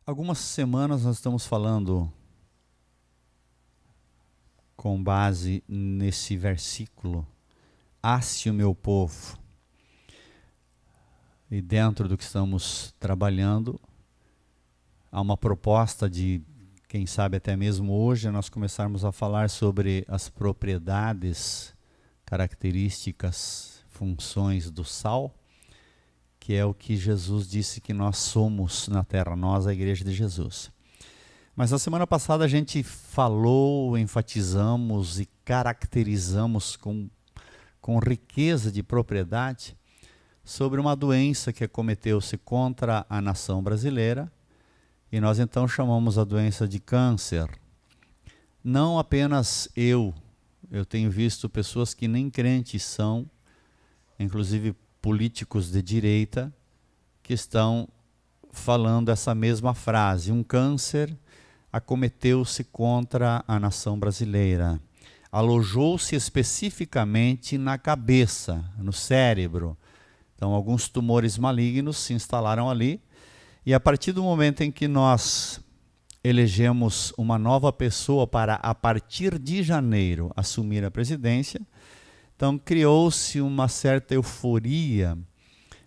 Algumas semanas nós estamos falando com base nesse versículo, "Asse o meu povo". E dentro do que estamos trabalhando, há uma proposta de, quem sabe até mesmo hoje, nós começarmos a falar sobre as propriedades, características, funções do sal, que é o que Jesus disse que nós somos na terra, nós, a Igreja de Jesus. Mas na semana passada a gente falou, enfatizamos e caracterizamos com riqueza de propriedade sobre uma doença que acometeu-se contra a nação brasileira, e nós então chamamos a doença de câncer. Não apenas eu tenho visto pessoas que nem crentes são, inclusive políticos de direita, que estão falando essa mesma frase. Um câncer acometeu-se contra a nação brasileira. Alojou-se especificamente na cabeça, no cérebro. Então, alguns tumores malignos se instalaram ali. E a partir do momento em que nós elegemos uma nova pessoa para, a partir de janeiro, assumir a presidência, então criou-se uma certa euforia,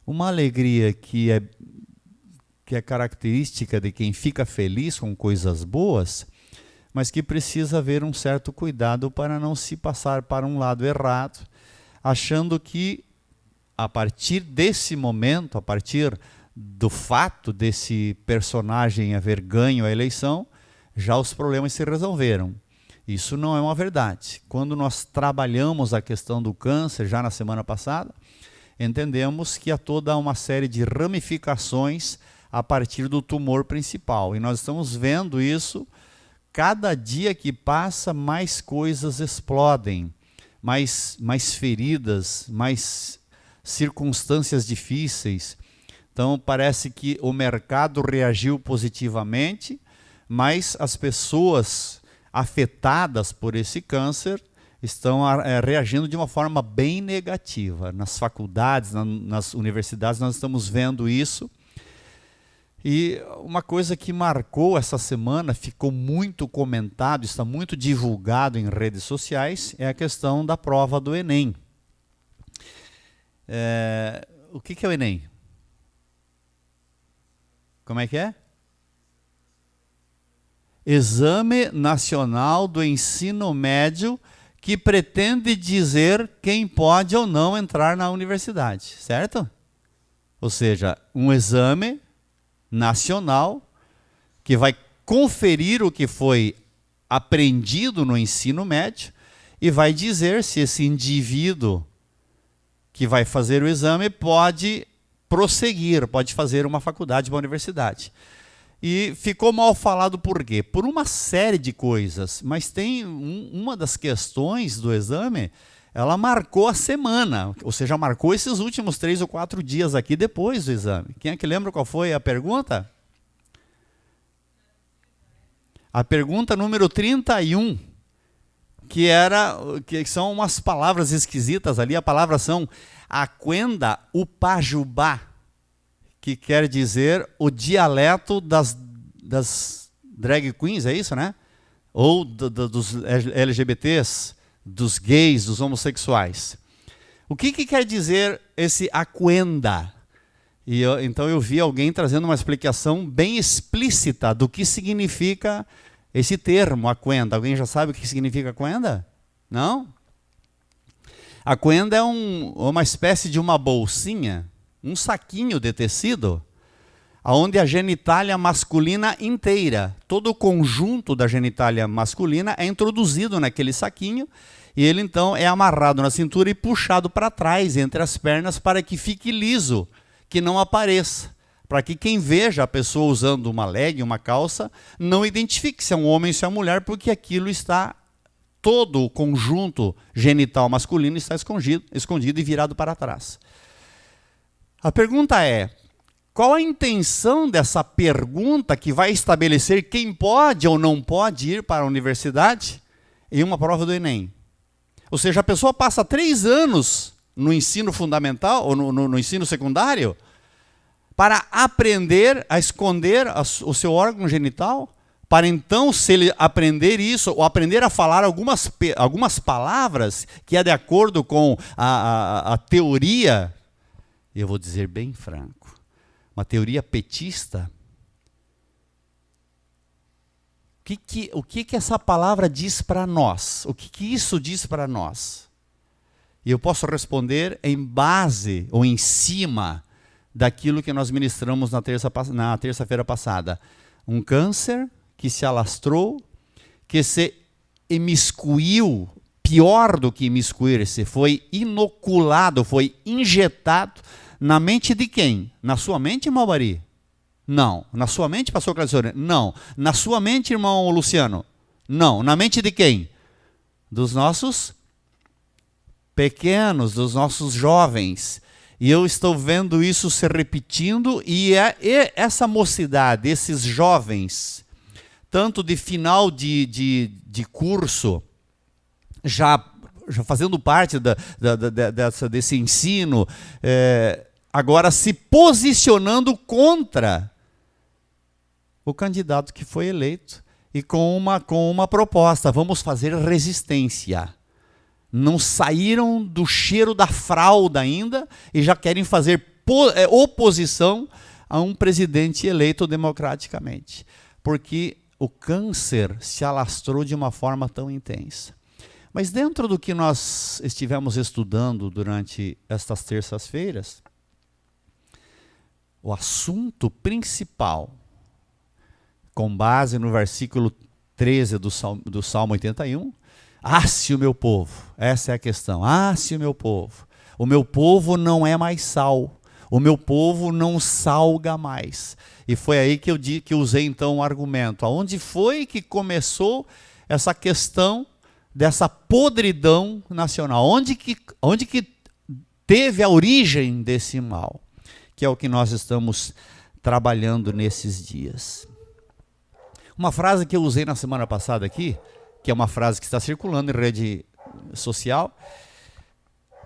uma alegria que é característica de quem fica feliz com coisas boas, mas que precisa haver um certo cuidado para não se passar para um lado errado, achando que a partir desse momento, a partir do fato desse personagem haver ganho a eleição, já os problemas se resolveram. Isso não é uma verdade. Quando nós trabalhamos a questão do câncer, já na semana passada, entendemos que há toda uma série de ramificações a partir do tumor principal. E nós estamos vendo isso, cada dia que passa, mais coisas explodem, mais feridas, mais circunstâncias difíceis. Então parece que o mercado reagiu positivamente, mas as pessoas afetadas por esse câncer estão reagindo de uma forma bem negativa. Nas faculdades, nas universidades, nós estamos vendo isso. E uma coisa que marcou essa semana, ficou muito comentado, está muito divulgado em redes sociais, é a questão da prova do Enem. O que é o Enem? Como é que é? Exame Nacional do Ensino Médio, que pretende dizer quem pode ou não entrar na universidade, certo? Ou seja, um exame nacional que vai conferir o que foi aprendido no ensino médio e vai dizer se esse indivíduo que vai fazer o exame pode prosseguir, pode fazer uma faculdade, uma universidade. E ficou mal falado por quê? Por uma série de coisas, mas tem uma das questões do exame, ela marcou a semana, ou seja, marcou esses últimos 3 ou 4 dias aqui depois do exame. Quem é que lembra qual foi a pergunta? A pergunta número 31, que são umas palavras esquisitas ali, a palavra são Aquenda Upajubá, que quer dizer o dialeto das drag queens, é isso, né? Ou dos LGBTs, dos gays, dos homossexuais. O que quer dizer esse Aquenda? Então eu vi alguém trazendo uma explicação bem explícita do que significa esse termo, Aquenda. Alguém já sabe o que significa Aquenda? Não? Aquenda é uma espécie de uma bolsinha, um saquinho de tecido, onde a genitália masculina inteira, todo o conjunto da genitália masculina é introduzido naquele saquinho, e ele então é amarrado na cintura e puxado para trás, entre as pernas, para que fique liso, que não apareça, para que quem veja a pessoa usando uma leg, uma calça, não identifique se é um homem ou se é uma mulher, porque aquilo está, todo o conjunto genital masculino está escondido e virado para trás. A pergunta é, qual a intenção dessa pergunta que vai estabelecer quem pode ou não pode ir para a universidade em uma prova do Enem? Ou seja, a pessoa passa 3 anos no ensino fundamental ou no ensino secundário para aprender a esconder o seu órgão genital? Para então, se ele aprender isso, ou aprender a falar algumas palavras que é de acordo com a teoria, eu vou dizer bem franco, uma teoria petista, o que essa palavra diz para nós? O que isso diz para nós? E eu posso responder em base ou em cima daquilo que nós ministramos na terça-feira passada. Um câncer que se alastrou, que se imiscuiu, pior do que imiscuir-se, foi inoculado, foi injetado na mente de quem? Na sua mente, Malbari? Não. Na sua mente, pastor Claudio? Não. Na sua mente, irmão Luciano? Não. Na mente de quem? Dos nossos pequenos, dos nossos jovens. E eu estou vendo isso se repetindo, e essa mocidade, esses jovens, tanto de final de curso, já fazendo parte desse ensino, agora se posicionando contra o candidato que foi eleito, e com uma proposta: vamos fazer resistência. Não saíram do cheiro da fralda ainda, e já querem fazer oposição a um presidente eleito democraticamente. Porque o câncer se alastrou de uma forma tão intensa. Mas dentro do que nós estivemos estudando durante estas terças-feiras, o assunto principal, com base no versículo 13 do Salmo 81, se o meu povo, essa é a questão, se o meu povo não é mais sal, o meu povo não salga mais. E foi aí que eu usei então um argumento. Aonde foi que começou essa questão dessa podridão nacional? Onde que teve a origem desse mal? Que é o que nós estamos trabalhando nesses dias. Uma frase que eu usei na semana passada aqui, que é uma frase que está circulando em rede social: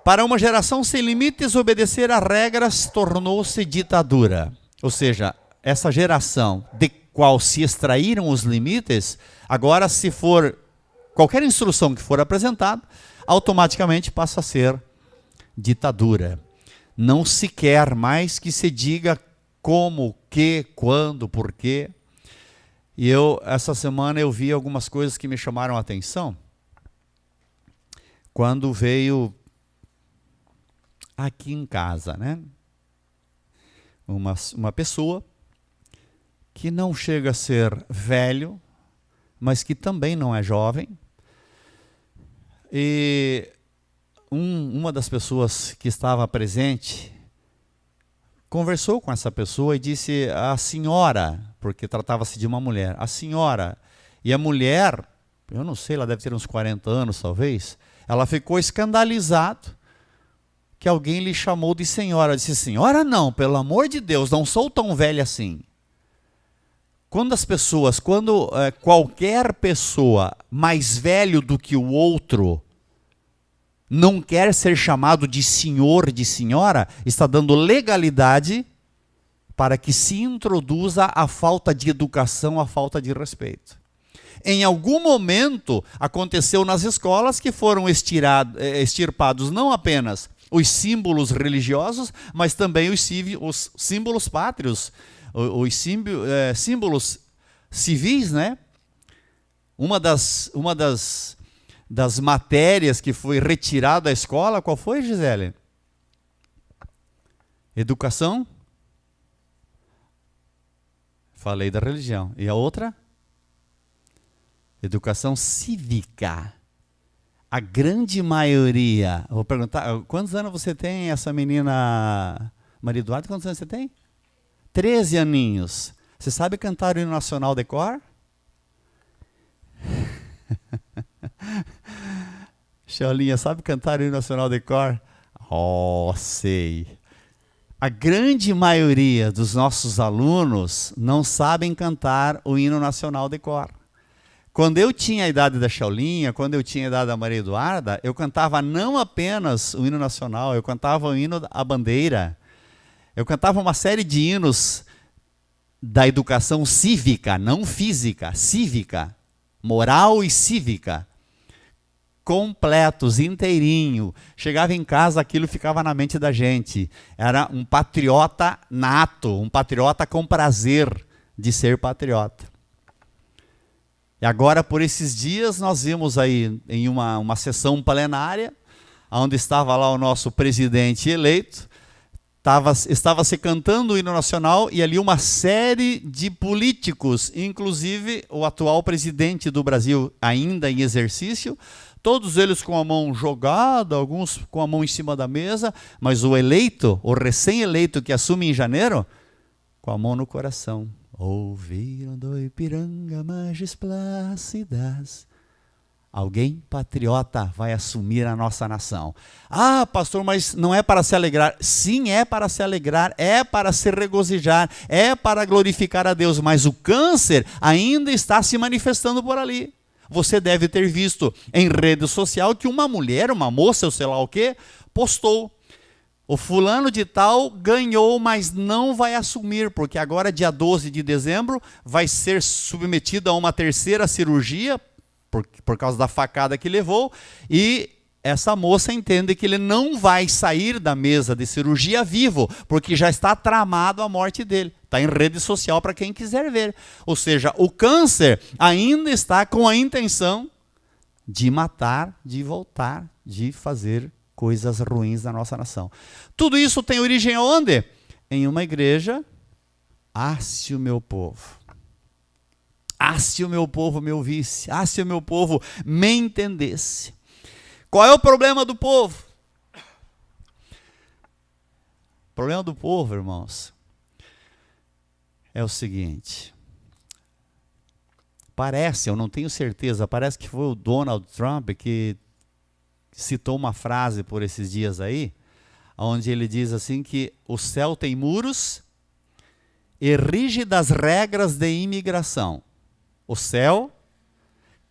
para uma geração sem limites, obedecer a regras tornou-se ditadura. Ou seja, essa geração de qual se extraíram os limites, agora, se for qualquer instrução que for apresentada, automaticamente passa a ser ditadura. Não se quer mais que se diga como, que, quando, porquê. E essa semana eu vi algumas coisas que me chamaram a atenção. Quando veio aqui em casa, né? Uma pessoa que não chega a ser velho, mas que também não é jovem. E uma das pessoas que estava presente conversou com essa pessoa e disse: a senhora, porque tratava-se de uma mulher, a senhora. E a mulher, eu não sei, ela deve ter uns 40 anos talvez, ela ficou escandalizada que alguém lhe chamou de senhora. Ela disse: senhora não, pelo amor de Deus, não sou tão velha assim. Quando qualquer pessoa mais velho do que o outro não quer ser chamado de senhor, de senhora, está dando legalidade para que se introduza a falta de educação, a falta de respeito. Em algum momento aconteceu nas escolas que foram extirpados não apenas os símbolos religiosos, mas também os símbolos pátrios, os símbolos civis, né? Uma das matérias que foi retirada da escola, qual foi, Gisele? Educação? Falei da religião. E a outra? Educação cívica. A grande maioria, vou perguntar, quantos anos você tem, essa menina Maria Eduardo, quantos anos você tem? 13 aninhos. Você sabe cantar o hino nacional de cor? Xaulinha, sabe cantar o hino nacional de cor? Sei. A grande maioria dos nossos alunos não sabem cantar o hino nacional de cor. Quando eu tinha a idade da Xaulinha, quando eu tinha a idade da Maria Eduarda, eu cantava não apenas o hino nacional, eu cantava o hino à bandeira. Eu cantava uma série de hinos da educação cívica, não física, cívica, moral e cívica, completos, inteirinho. Chegava em casa, aquilo ficava na mente da gente. Era um patriota nato, um patriota com prazer de ser patriota. E agora, por esses dias, nós vimos aí em uma sessão plenária, onde estava lá o nosso presidente eleito, estava se cantando o hino nacional e ali uma série de políticos, inclusive o atual presidente do Brasil ainda em exercício, todos eles com a mão jogada, alguns com a mão em cima da mesa, mas o eleito, o recém-eleito que assume em janeiro, com a mão no coração. Ouviram do Ipiranga margens plácidas. Alguém patriota vai assumir a nossa nação. Ah, pastor, mas não é para se alegrar. Sim, é para se alegrar, é para se regozijar, é para glorificar a Deus, mas o câncer ainda está se manifestando por ali. Você deve ter visto em rede social que uma mulher, uma moça, eu sei lá o quê, postou. O fulano de tal ganhou, mas não vai assumir, porque agora, dia 12 de dezembro, vai ser submetido a uma terceira cirurgia, por causa da facada que levou, e essa moça entende que ele não vai sair da mesa de cirurgia vivo, porque já está tramado a morte dele. Está em rede social para quem quiser ver. Ou seja, o câncer ainda está com a intenção de matar, de voltar, de fazer coisas ruins na nossa nação. Tudo isso tem origem aonde? Em uma igreja. Ah, se o meu povo... Ah, se o meu povo me ouvisse. Ah, se o meu povo me entendesse. Qual é o problema do povo? O problema do povo, irmãos, é o seguinte. Parece, eu não tenho certeza, parece que foi o Donald Trump que citou uma frase por esses dias aí, onde ele diz assim que o céu tem muros e rígidas regras de imigração. O céu,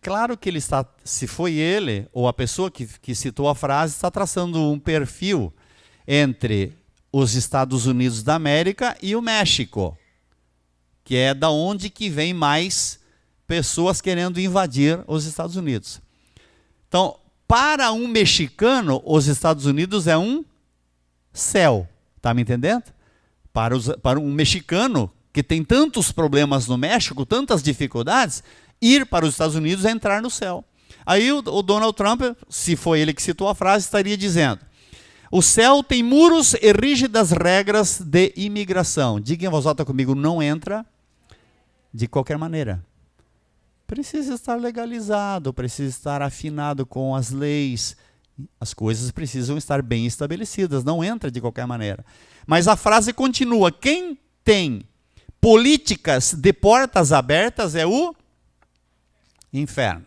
claro que ele está, se foi ele ou a pessoa que citou a frase, está traçando um perfil entre os Estados Unidos da América e o México, que é da onde que vem mais pessoas querendo invadir os Estados Unidos. Então, para um mexicano, os Estados Unidos é um céu, está me entendendo? Para um mexicano que tem tantos problemas no México, tantas dificuldades, ir para os Estados Unidos é entrar no céu. Aí o Donald Trump, se foi ele que citou a frase, estaria dizendo: o céu tem muros e rígidas regras de imigração. Diga em voz alta comigo, não entra de qualquer maneira. Precisa estar legalizado, precisa estar afinado com as leis. As coisas precisam estar bem estabelecidas, não entra de qualquer maneira. Mas a frase continua: quem tem políticas de portas abertas é o inferno.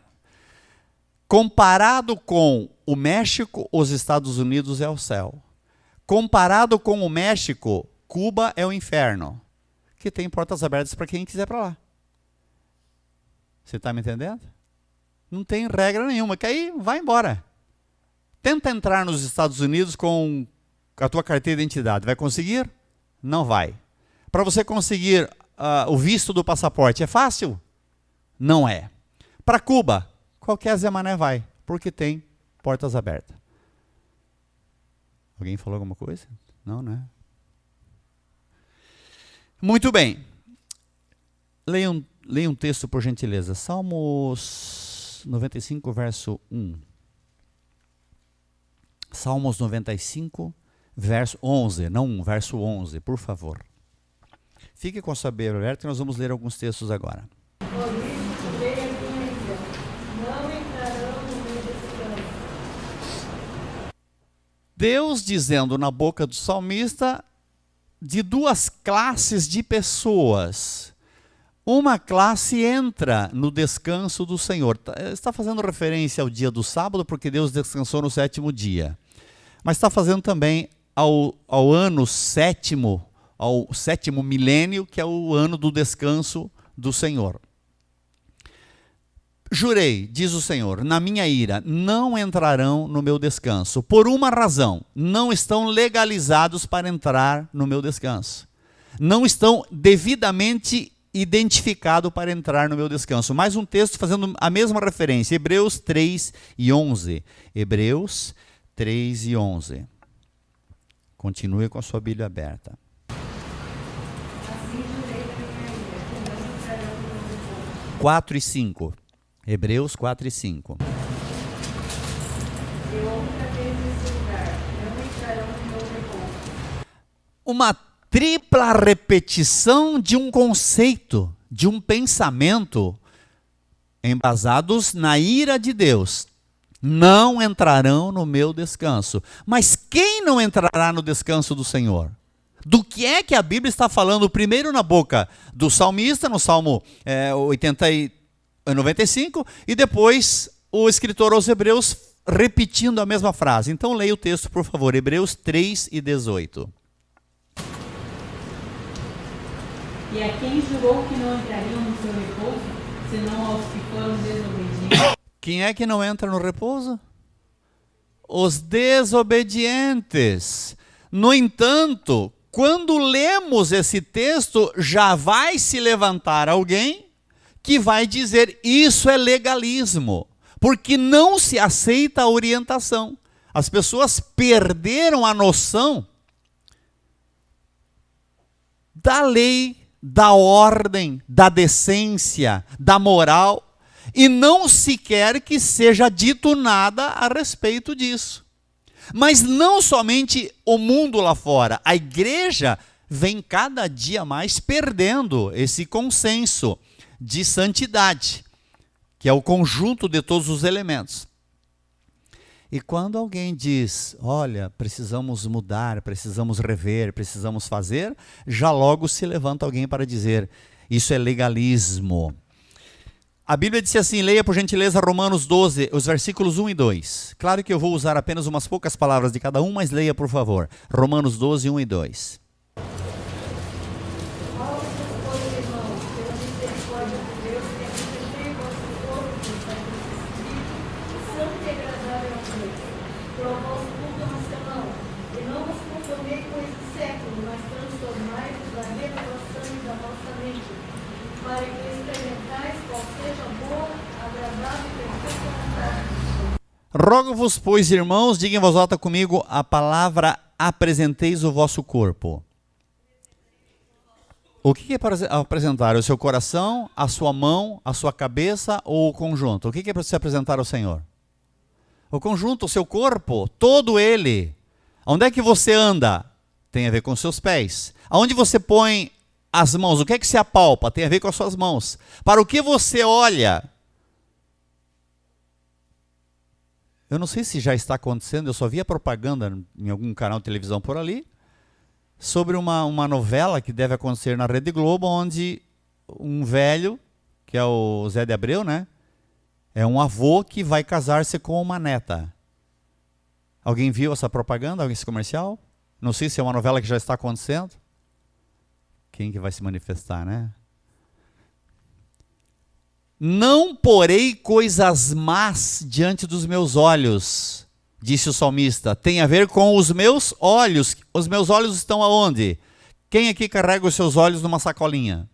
Comparado com o México, os Estados Unidos é o céu. Comparado com o México, Cuba é o inferno, que tem portas abertas para quem quiser para lá. Você está me entendendo? Não tem regra nenhuma, que aí vai embora. Tenta entrar nos Estados Unidos com a tua carteira de identidade. Vai conseguir? Não vai. Para você conseguir o visto do passaporte, é fácil? Não é. Para Cuba, qualquer Zé Mané vai, porque tem portas abertas. Alguém falou alguma coisa? Não, né? Muito bem. Leia um texto, por gentileza. Salmos 95, verso 1. Salmos 95, verso 11. Não 1, verso 11, por favor. Fique com a sua Bíblia aberta e nós vamos ler alguns textos agora. Deus dizendo na boca do salmista de duas classes de pessoas. Uma classe entra no descanso do Senhor. Está fazendo referência ao dia do sábado, porque Deus descansou no sétimo dia. Mas está fazendo também ao ano sétimo, ao sétimo milênio, que é o ano do descanso do Senhor. Jurei, diz o Senhor, na minha ira, não entrarão no meu descanso. Por uma razão, não estão legalizados para entrar no meu descanso. Não estão devidamente identificados para entrar no meu descanso. Mais um texto fazendo a mesma referência, Hebreus 3 e 11. Hebreus 3 e 11. Continue com a sua Bíblia aberta. 4 e 5. Hebreus 4 e 5. Uma tripla repetição de um conceito, de um pensamento, embasados na ira de Deus. Não entrarão no meu descanso. Mas quem não entrará no descanso do Senhor? Do que é que a Bíblia está falando primeiro na boca do salmista, no Salmo 95, e depois o escritor aos Hebreus repetindo a mesma frase. Então leia o texto, por favor, Hebreus 3 e 18. E a quem jurou que não entrariam no seu repouso, senão aos que foram desobedientes? Quem é que não entra no repouso? Os desobedientes. No entanto, quando lemos esse texto, já vai se levantar alguém que vai dizer isso é legalismo, porque não se aceita a orientação. As pessoas perderam a noção da lei, da ordem, da decência, da moral, e não se quer que seja dito nada a respeito disso. Mas não somente o mundo lá fora, a igreja vem cada dia mais perdendo esse consenso de santidade, que é o conjunto de todos os elementos. E quando alguém diz, olha, precisamos mudar, precisamos rever, precisamos fazer, já logo se levanta alguém para dizer, isso é legalismo. A Bíblia diz assim, leia por gentileza Romanos 12, os versículos 1 e 2. Claro que eu vou usar apenas umas poucas palavras de cada um, mas leia por favor. Romanos 12, 1 e 2. Rogo-vos, pois, irmãos, digam em voz alta comigo a palavra apresenteis o vosso corpo. O que é para apresentar? O seu coração, a sua mão, a sua cabeça ou o conjunto? O que é para se apresentar ao Senhor? O conjunto, o seu corpo, todo ele. Onde é que você anda? Tem a ver com os seus pés. Aonde você põe as mãos? O que é que se apalpa? Tem a ver com as suas mãos. Para o que você olha? Eu não sei se já está acontecendo, eu só vi a propaganda em algum canal de televisão por ali, sobre uma novela que deve acontecer na Rede Globo, onde um velho, que é o Zé de Abreu, né? É um avô que vai casar-se com uma neta. Alguém viu essa propaganda, esse comercial? Não sei se é uma novela que já está acontecendo. Quem que vai se manifestar, né? Não porei coisas más diante dos meus olhos, disse o salmista. Tem a ver com os meus olhos. Os meus olhos estão aonde? Quem aqui carrega os seus olhos numa sacolinha?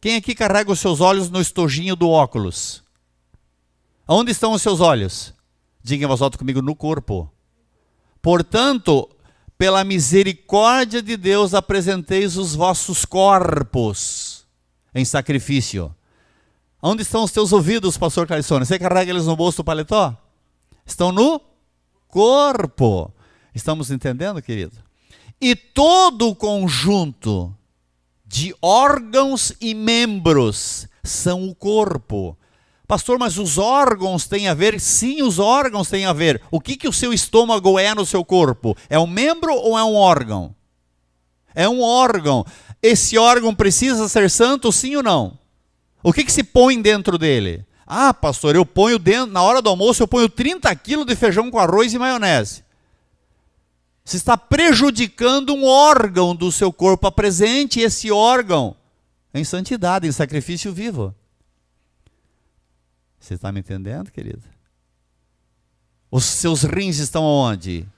Quem aqui carrega os seus olhos no estojinho do óculos? Aonde estão os seus olhos? Digam em voz alta comigo, no corpo. Portanto, pela misericórdia de Deus, apresenteis os vossos corpos em sacrifício. Onde estão os teus ouvidos, pastor Carissone? Você carrega eles no bolso do paletó? Estão no corpo. Estamos entendendo, querido? E todo o conjunto de órgãos e membros são o corpo. Pastor, mas os órgãos têm a ver? Sim, os órgãos têm a ver. O que o seu estômago é no seu corpo? É um membro ou é um órgão? É um órgão. Esse órgão precisa ser santo, sim ou não? O que se põe dentro dele? Ah, pastor, eu ponho dentro, na hora do almoço, eu ponho 30 quilos de feijão com arroz e maionese. Você está prejudicando um órgão do seu corpo. Apresente esse órgão em santidade, em sacrifício vivo. Você está me entendendo, querido? Os seus rins estão onde?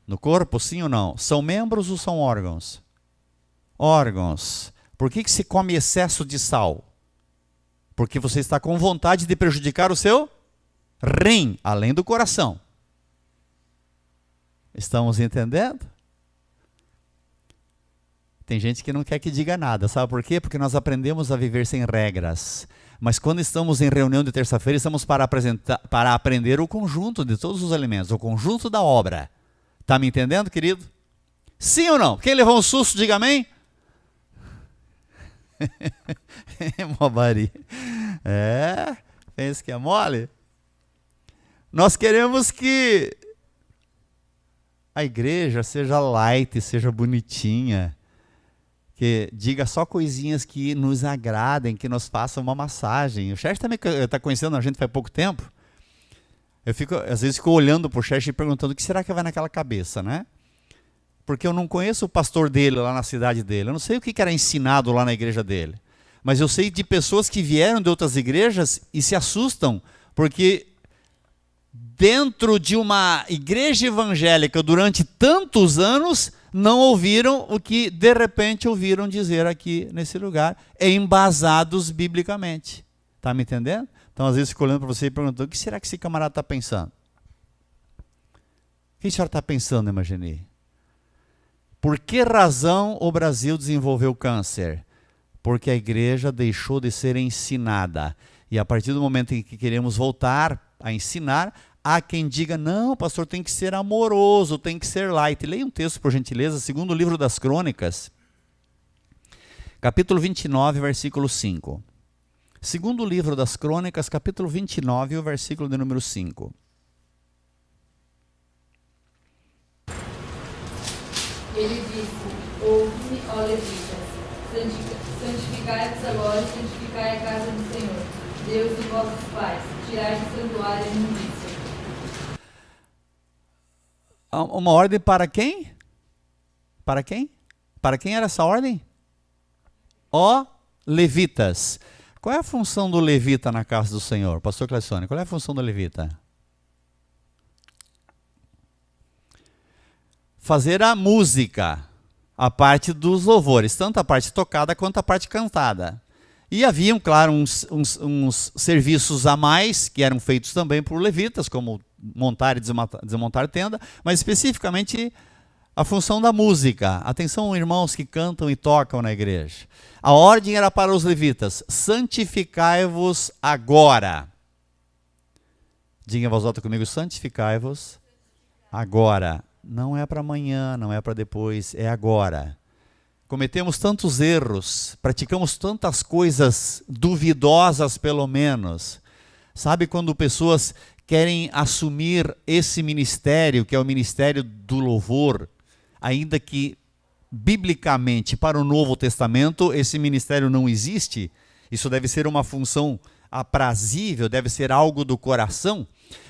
No corpo, sim ou não? São membros ou são órgãos? Órgãos. Por que se come excesso de sal? Porque você está com vontade de prejudicar o seu rim, além do coração. Estamos entendendo? Tem gente que não quer que diga nada, sabe por quê? Porque nós aprendemos a viver sem regras. Mas quando estamos em reunião de terça-feira, estamos para aprender o conjunto de todos os elementos, o conjunto da obra. Está me entendendo, querido? Sim ou não? Quem levou um susto, diga amém. Mobari. Pensa que é mole? Nós queremos que a igreja seja light, seja bonitinha, que diga só coisinhas que nos agradem, que nos façam uma massagem. O Xerxes também está conhecendo a gente faz pouco tempo. Às vezes fico olhando para o Xerxes e perguntando o que será que vai naquela cabeça, né? Porque eu não conheço o pastor dele lá na cidade dele. Eu não sei o que era ensinado lá na igreja dele. Mas eu sei de pessoas que vieram de outras igrejas e se assustam, porque dentro de uma igreja evangélica durante tantos anos, não ouviram o que de repente ouviram dizer aqui nesse lugar, embasados biblicamente. Está me entendendo? Então, às vezes, fico olhando para você e perguntando, o que será que esse camarada está pensando? O que a senhora está pensando, Imagine? Por que razão o Brasil desenvolveu câncer? Porque a igreja deixou de ser ensinada. E a partir do momento em que queremos voltar a ensinar, há quem diga, não, pastor, tem que ser amoroso, tem que ser light. Leia um texto, por gentileza, segundo o livro das Crônicas, capítulo 29, versículo 5. Segundo o livro das Crônicas, capítulo 29, o versículo de número 5. Ele disse, ouve-me, ó levitas, santificai-vos agora e santificai a casa do Senhor, Deus de vossos pais, tirai do santuário a imundícia. Uma ordem para quem? Para quem? Para quem era essa ordem? Ó levitas. Qual é a função do levita na casa do Senhor? Pastor Cleicione, qual é a função do levita? Fazer a música, a parte dos louvores, tanto a parte tocada quanto a parte cantada. E haviam, claro, uns serviços a mais, que eram feitos também por levitas, como montar e desmontar tenda, mas especificamente a função da música. Atenção, irmãos que cantam e tocam na igreja. A ordem era para os levitas, santificai-vos agora. Diga em voz alta comigo, santificai-vos agora. Não é para amanhã, não é para depois, é agora. Cometemos tantos erros, praticamos tantas coisas duvidosas, pelo menos. Sabe quando pessoas querem assumir esse ministério, que é o ministério do louvor, ainda que biblicamente para o Novo Testamento esse ministério não existe? Isso deve ser uma função aprazível, deve ser algo do coração,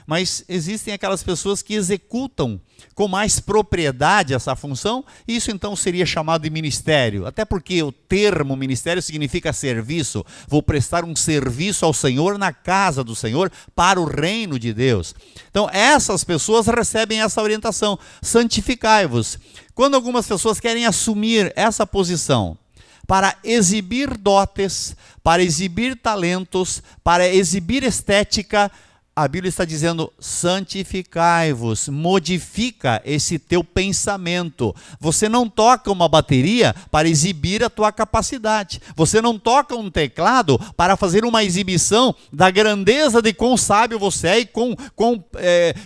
mas existem aquelas pessoas que executam com mais propriedade essa função, e isso então seria chamado de ministério, até porque o termo ministério significa serviço. Vou prestar um serviço ao Senhor na casa do Senhor, para o reino de Deus. Então essas pessoas recebem essa orientação, santificai-vos. Quando algumas pessoas querem assumir essa posição, para exibir dotes, para exibir talentos, para exibir estética, a Bíblia está dizendo, santificai-vos, modifica esse teu pensamento. Você não toca uma bateria para exibir a tua capacidade. Você não toca um teclado para fazer uma exibição da grandeza de quão sábio você é e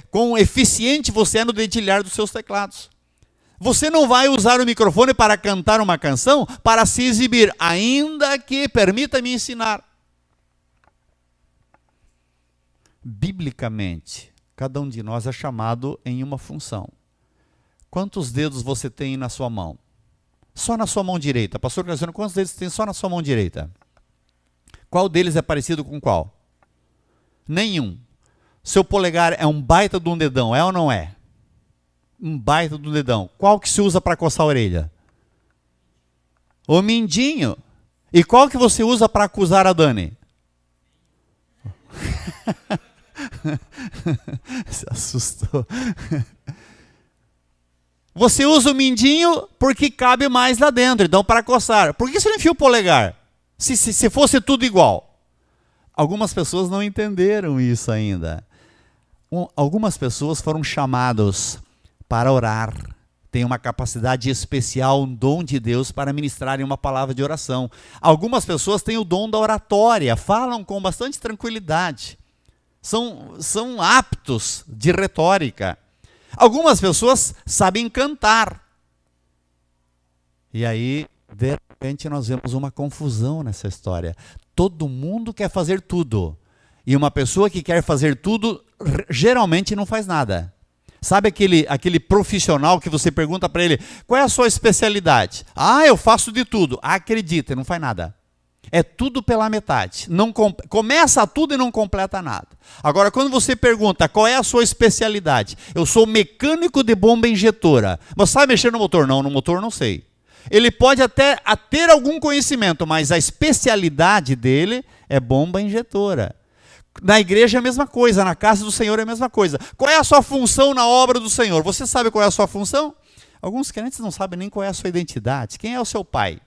quão eficiente você é no dedilhar dos seus teclados. Você não vai usar o microfone para cantar uma canção para se exibir, ainda que, permita-me ensinar. Biblicamente, cada um de nós é chamado em uma função. Quantos dedos você tem na sua mão? Só na sua mão direita. Pastor Cleicione, quantos dedos você tem só na sua mão direita? Qual deles é parecido com qual? Nenhum. Seu polegar é um baita de um dedão, é ou não é? Um baita do dedão. Qual que se usa para coçar a orelha? O mindinho. E qual que você usa para acusar a Dani? Se assustou. Você usa o mindinho porque cabe mais lá dentro, então para coçar. Por que você não enfia o polegar? Se fosse tudo igual. Algumas pessoas não entenderam isso ainda. Algumas pessoas foram chamadas para orar. Tem uma capacidade especial, um dom de Deus para ministrarem uma palavra de oração. Algumas pessoas têm o dom da oratória, falam com bastante tranquilidade. São aptos de retórica. Algumas pessoas sabem cantar. E aí, de repente, nós vemos uma confusão nessa história. Todo mundo quer fazer tudo. E uma pessoa que quer fazer tudo, geralmente não faz nada. Sabe aquele profissional que você pergunta para ele, qual é a sua especialidade? Ah, eu faço de tudo. Acredita, não faz nada. É tudo pela metade. Não começa tudo e não completa nada. Agora, quando você pergunta qual é a sua especialidade, eu sou mecânico de bomba injetora. Mas sabe mexer no motor? Não, no motor não sei. Ele pode até ter algum conhecimento, mas a especialidade dele é bomba injetora. Na igreja é a mesma coisa, na casa do Senhor é a mesma coisa. Qual é a sua função na obra do Senhor? Você sabe qual é a sua função? Alguns crentes não sabem nem qual é a sua identidade. Quem é o seu pai?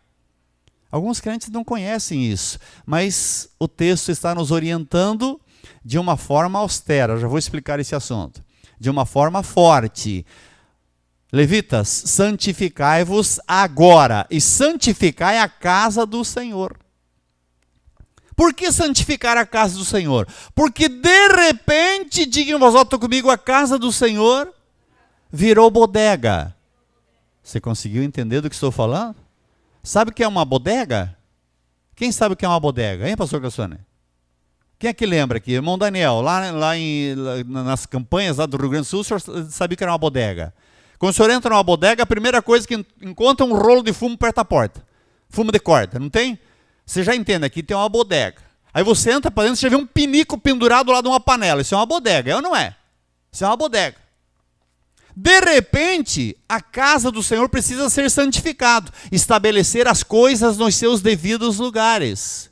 Alguns crentes não conhecem isso, mas o texto está nos orientando de uma forma austera. Eu já vou explicar esse assunto. De uma forma forte. Levitas, santificai-vos agora e santificai a casa do Senhor. Por que santificar a casa do Senhor? Porque de repente, digam vós outros comigo, a casa do Senhor virou bodega. Você conseguiu entender do que estou falando? Sabe o que é uma bodega? Quem sabe o que é uma bodega? Hein, pastor Cassone? Quem é que lembra aqui? Irmão Daniel, lá nas campanhas lá do Rio Grande do Sul, o senhor sabia que era uma bodega. Quando o senhor entra numa bodega, a primeira coisa que encontra é um rolo de fumo perto da porta. Fumo de corda, não tem? Você já entende, aqui tem uma bodega. Aí você entra para dentro, você vê um pinico pendurado lá de uma panela. Isso é uma bodega, é ou não é? Isso é uma bodega. De repente, a casa do Senhor precisa ser santificado, estabelecer as coisas nos seus devidos lugares.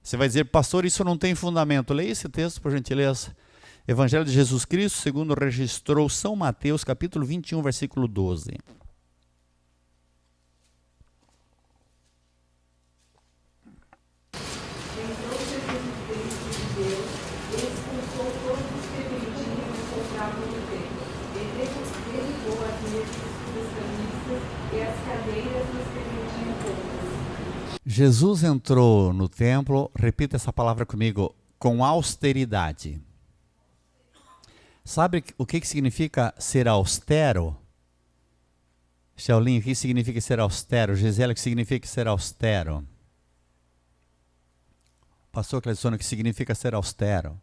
Você vai dizer, pastor, isso não tem fundamento. Leia esse texto, por gentileza. Evangelho de Jesus Cristo, segundo registrou São Mateus, capítulo 21, versículo 12. Jesus entrou no templo, repita essa palavra comigo, com austeridade. Sabe o que significa ser austero? Shaolin, o que significa ser austero? Gisele, o que significa ser austero? Pastor Cleison, o que significa ser austero?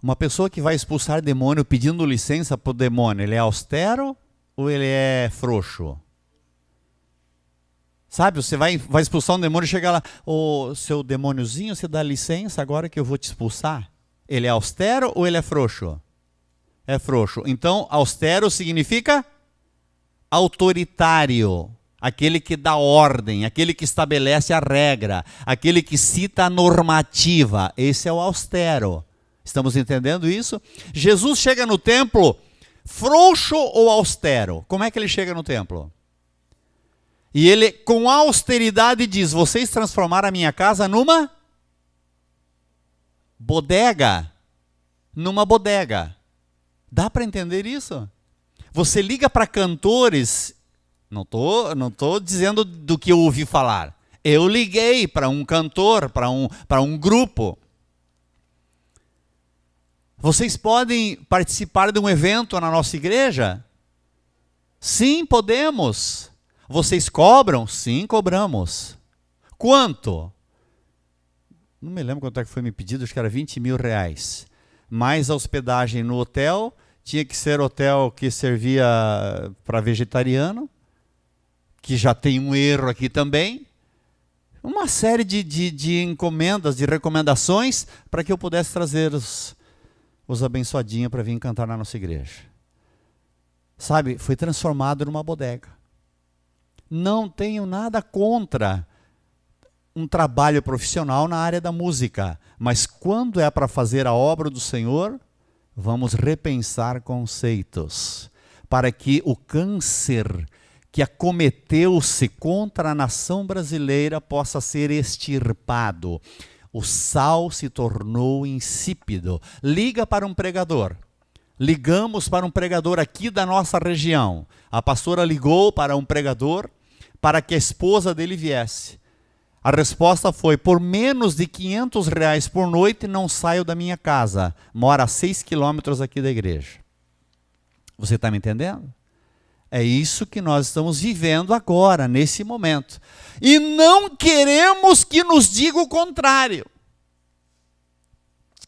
Uma pessoa que vai expulsar demônio pedindo licença para o demônio, ele é austero ou ele é frouxo? Sabe, você vai expulsar um demônio e chega lá, ô seu demôniozinho, você dá licença agora que eu vou te expulsar? Ele é austero ou ele é frouxo? É frouxo. Então, austero significa autoritário. Aquele que dá ordem, aquele que estabelece a regra, aquele que cita a normativa. Esse é o austero. Estamos entendendo isso? Jesus chega no templo frouxo ou austero? Como é que ele chega no templo? E ele, com austeridade, diz, vocês transformaram a minha casa numa bodega. Numa bodega. Dá para entender isso? Você liga para cantores, não tô dizendo do que eu ouvi falar. Eu liguei para um cantor, para um grupo. Vocês podem participar de um evento na nossa igreja? Sim, podemos. Vocês cobram? Sim, cobramos. Quanto? Não me lembro quanto é que foi me pedido, acho que era 20 mil reais. Mais a hospedagem no hotel, tinha que ser hotel que servia para vegetariano, que já tem um erro aqui também. Uma série de encomendas, de recomendações, para que eu pudesse trazer os abençoadinhos para vir cantar na nossa igreja. Sabe, foi transformado numa bodega. Não tenho nada contra. um trabalho profissional na área da música, mas quando é para fazer a obra do Senhor, vamos repensar conceitos, para que o câncer que acometeu-se contra a nação brasileira possa ser extirpado. O sal se tornou insípido. Liga para um pregador. Ligamos para um pregador aqui da nossa região. A pastora ligou para um pregador para que a esposa dele viesse. A resposta foi: por menos de R$500 por noite não saio da minha casa. Mora a 6 quilômetros aqui da igreja. Você está me entendendo? É isso que nós estamos vivendo agora, nesse momento. E não queremos que nos diga o contrário.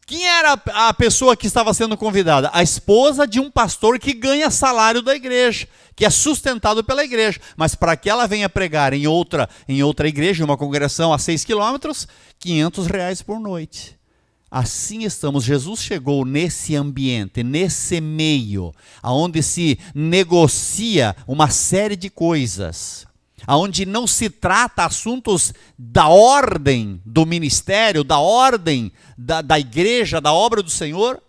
Quem era a pessoa que estava sendo convidada? A esposa de um pastor que ganha salário da igreja, que é sustentado pela igreja. Mas para que ela venha pregar em outra igreja, em uma congregação a 6 quilômetros, R$500 por noite. Assim estamos. Jesus chegou nesse ambiente, nesse meio, onde se negocia uma série de coisas, onde não se trata assuntos da ordem do ministério, da ordem da igreja, da obra do Senhor,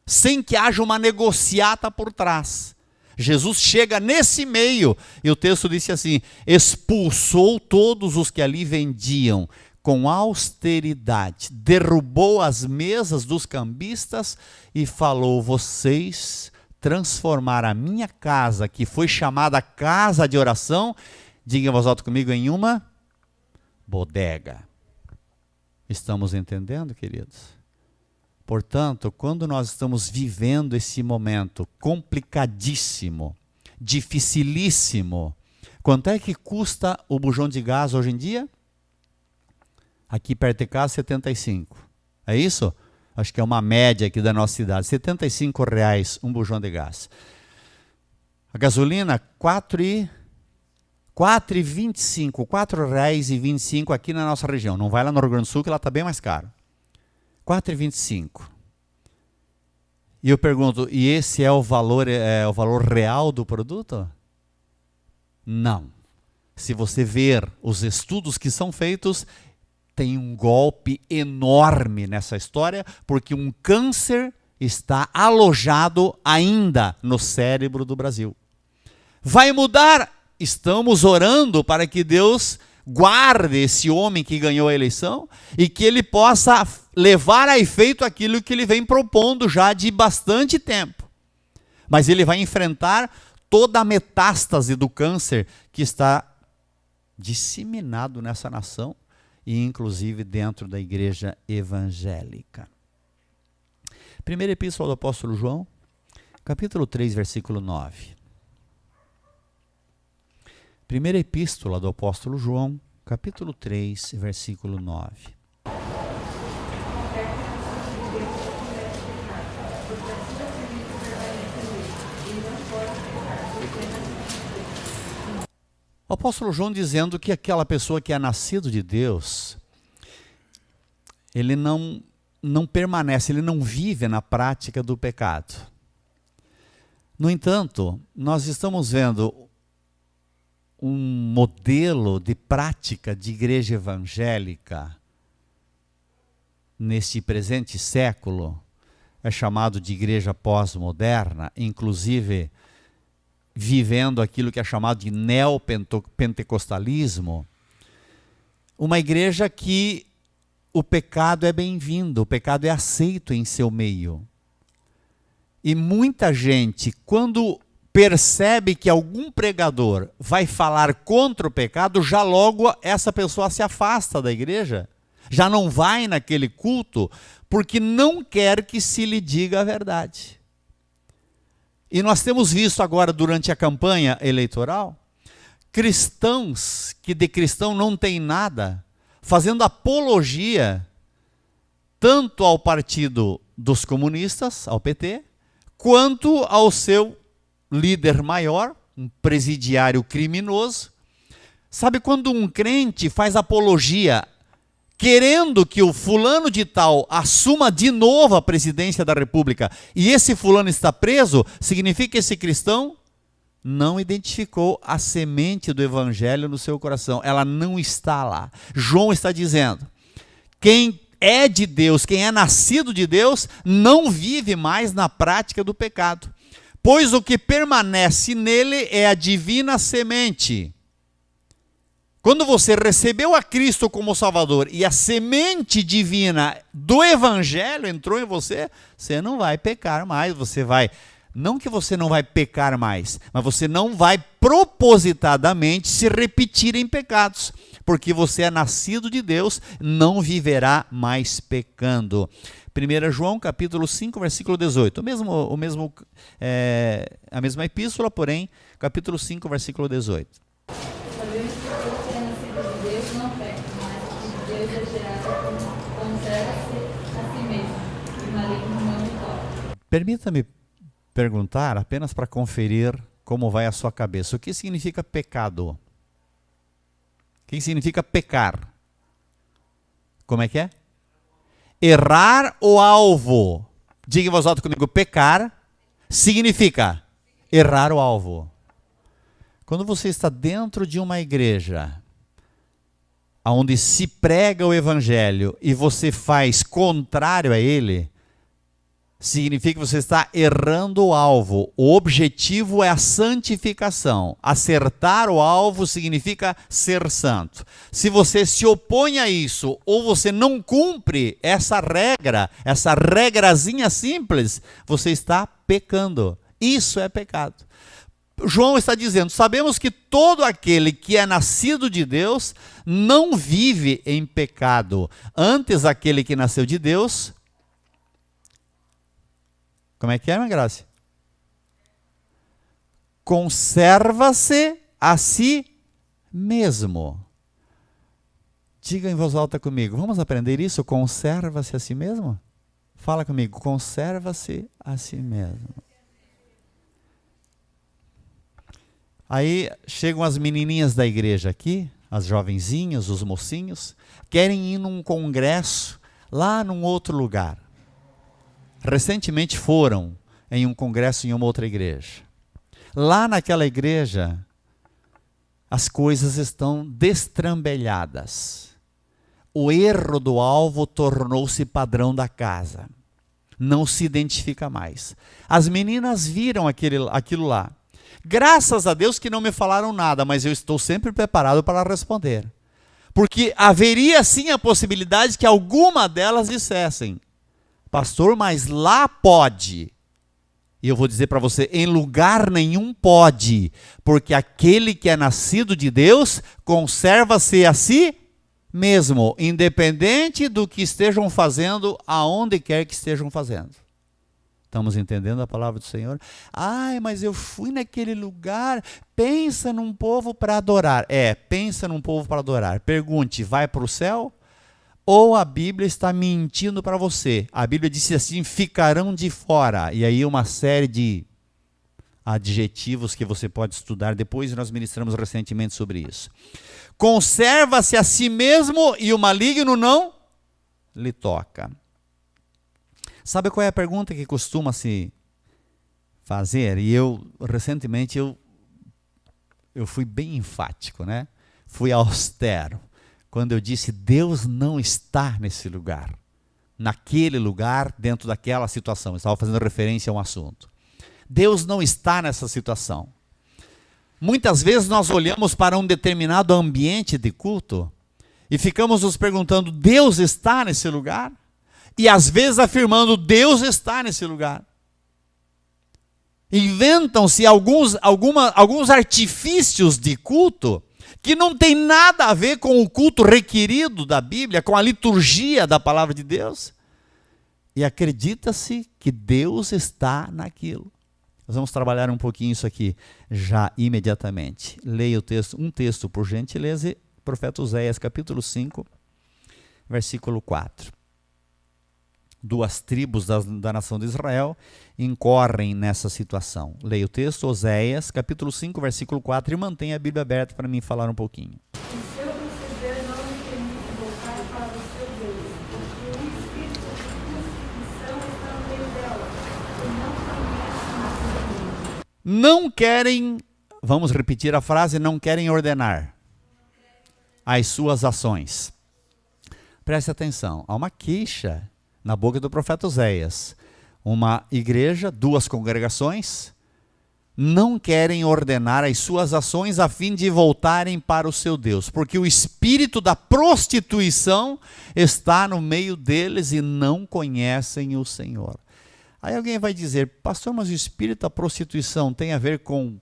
sem que haja uma negociata por trás. Jesus chega nesse meio, e o texto disse assim: expulsou todos os que ali vendiam, com austeridade, derrubou as mesas dos cambistas e falou: vocês transformaram a minha casa, que foi chamada casa de oração, diga em voz alta comigo, em uma bodega. Estamos entendendo, queridos? Portanto, quando nós estamos vivendo esse momento complicadíssimo, dificilíssimo, quanto é que custa o bujão de gás hoje em dia? Aqui perto de casa, 75. É isso? Acho que é uma média aqui da nossa cidade. R$75 um bujão de gás. A gasolina, R$4,25 aqui na nossa região. Não vai lá no Rio Grande do Sul, que lá está bem mais caro. R$4,25. E eu pergunto, e esse é o valor real do produto? Não. Se você ver os estudos que são feitos, tem um golpe enorme nessa história, porque um câncer está alojado ainda no cérebro do Brasil. Vai mudar? Estamos orando para que Deus guarde esse homem que ganhou a eleição e que ele possa levar a efeito aquilo que ele vem propondo já de bastante tempo. Mas ele vai enfrentar toda a metástase do câncer que está disseminado nessa nação, e inclusive dentro da igreja evangélica. Primeira epístola do apóstolo João, capítulo 3, versículo 9. Primeira epístola do apóstolo João, capítulo 3, versículo 9. O apóstolo João dizendo que aquela pessoa que é nascido de Deus, ele não permanece, ele não vive na prática do pecado. No entanto, nós estamos vendo um modelo de prática de igreja evangélica neste presente século, é chamado de igreja pós-moderna, inclusive vivendo aquilo que é chamado de neopentecostalismo, uma igreja que o pecado é bem-vindo, o pecado é aceito em seu meio. E muita gente, quando percebe que algum pregador vai falar contra o pecado, já logo essa pessoa se afasta da igreja, já não vai naquele culto, porque não quer que se lhe diga a verdade. E nós temos visto agora, durante a campanha eleitoral, cristãos que de cristão não tem nada, fazendo apologia tanto ao partido dos comunistas, ao PT, quanto ao seu líder maior, um presidiário criminoso. Sabe quando um crente faz apologia querendo que o fulano de tal assuma de novo a presidência da República, e esse fulano está preso, significa que esse cristão não identificou a semente do evangelho no seu coração. Ela não está lá. João está dizendo, quem é de Deus, quem é nascido de Deus, não vive mais na prática do pecado. Pois o que permanece nele é a divina semente. Quando você recebeu a Cristo como Salvador e a semente divina do Evangelho entrou em você, você não vai pecar mais, não que você não vai pecar mais, mas você não vai propositadamente se repetir em pecados, porque você é nascido de Deus, não viverá mais pecando. 1 João capítulo 5, versículo 18, a mesma epístola, porém, capítulo 5, versículo 18. Sabemos que todo que é nascido de Deus não peca, mas que de Deus é gerado, conserva-se a si mesmo, e maligno não lhe toca. Permita-me perguntar, apenas para conferir como vai a sua cabeça, o que significa pecado? O que significa pecar? Como é que é? Errar o alvo. Diga em voz alta comigo, pecar significa errar o alvo. Quando você está dentro de uma igreja, onde se prega o evangelho e você faz contrário a ele, significa que você está errando o alvo. O objetivo é a santificação. Acertar o alvo significa ser santo. Se você se opõe a isso, ou você não cumpre essa regrazinha simples, você está pecando. Isso é pecado. João está dizendo, sabemos que todo aquele que é nascido de Deus não vive em pecado. Antes, aquele que nasceu de Deus... Como é que é, minha graça? Conserva-se a si mesmo. Diga em voz alta comigo. Vamos aprender isso? Conserva-se a si mesmo? Fala comigo. Conserva-se a si mesmo. Aí chegam as menininhas da igreja aqui, as jovenzinhas, os mocinhos, querem ir num congresso lá num outro lugar. Recentemente foram em um congresso em uma outra igreja. Lá naquela igreja, as coisas estão destrambelhadas. O erro do alvo tornou-se padrão da casa. Não se identifica mais. As meninas viram aquilo lá. Graças a Deus que não me falaram nada, mas eu estou sempre preparado para responder. Porque haveria sim a possibilidade que alguma delas dissessem, pastor, mas lá pode. E eu vou dizer para você, em lugar nenhum pode, porque aquele que é nascido de Deus conserva-se a si mesmo, independente do que estejam fazendo, aonde quer que estejam fazendo. Estamos entendendo a palavra do Senhor? Ai, mas eu fui naquele lugar, pensa num povo para adorar. Pensa num povo para adorar. Pergunte, vai para o céu? Ou a Bíblia está mentindo para você? A Bíblia disse assim, ficarão de fora. E aí uma série de adjetivos que você pode estudar depois, e nós ministramos recentemente sobre isso. Conserva-se a si mesmo e o maligno não lhe toca. Sabe qual é a pergunta que costuma se fazer? E recentemente, eu fui bem enfático, né? Fui austero. Quando eu disse, Deus não está nesse lugar, naquele lugar, dentro daquela situação. Eu estava fazendo referência a um assunto. Deus não está nessa situação. Muitas vezes nós olhamos para um determinado ambiente de culto e ficamos nos perguntando, Deus está nesse lugar? E às vezes afirmando, Deus está nesse lugar. Inventam-se alguns artifícios de culto que não tem nada a ver com o culto requerido da Bíblia, com a liturgia da palavra de Deus. E acredita-se que Deus está naquilo. Nós vamos trabalhar um pouquinho isso aqui já imediatamente. Leia um texto por gentileza, profeta Oséias, capítulo 5, versículo 4. 2 tribos da nação de Israel incorrem nessa situação. Leia o texto, Oséias, capítulo 5, versículo 4, e mantenha a Bíblia aberta para mim falar um pouquinho. O seu proceder não lhe permite voltar para o seu Deus, porque o espírito de crucificação está no meio dela, e não conhece mais o Deus. Não querem Vamos repetir a frase: não querem ordenar as suas ações. Preste atenção, há uma queixa na boca do profeta Oséias. Uma igreja, 2 congregações, não querem ordenar as suas ações a fim de voltarem para o seu Deus, porque o espírito da prostituição está no meio deles e não conhecem o Senhor. Aí alguém vai dizer: pastor, mas o espírito da prostituição tem a ver com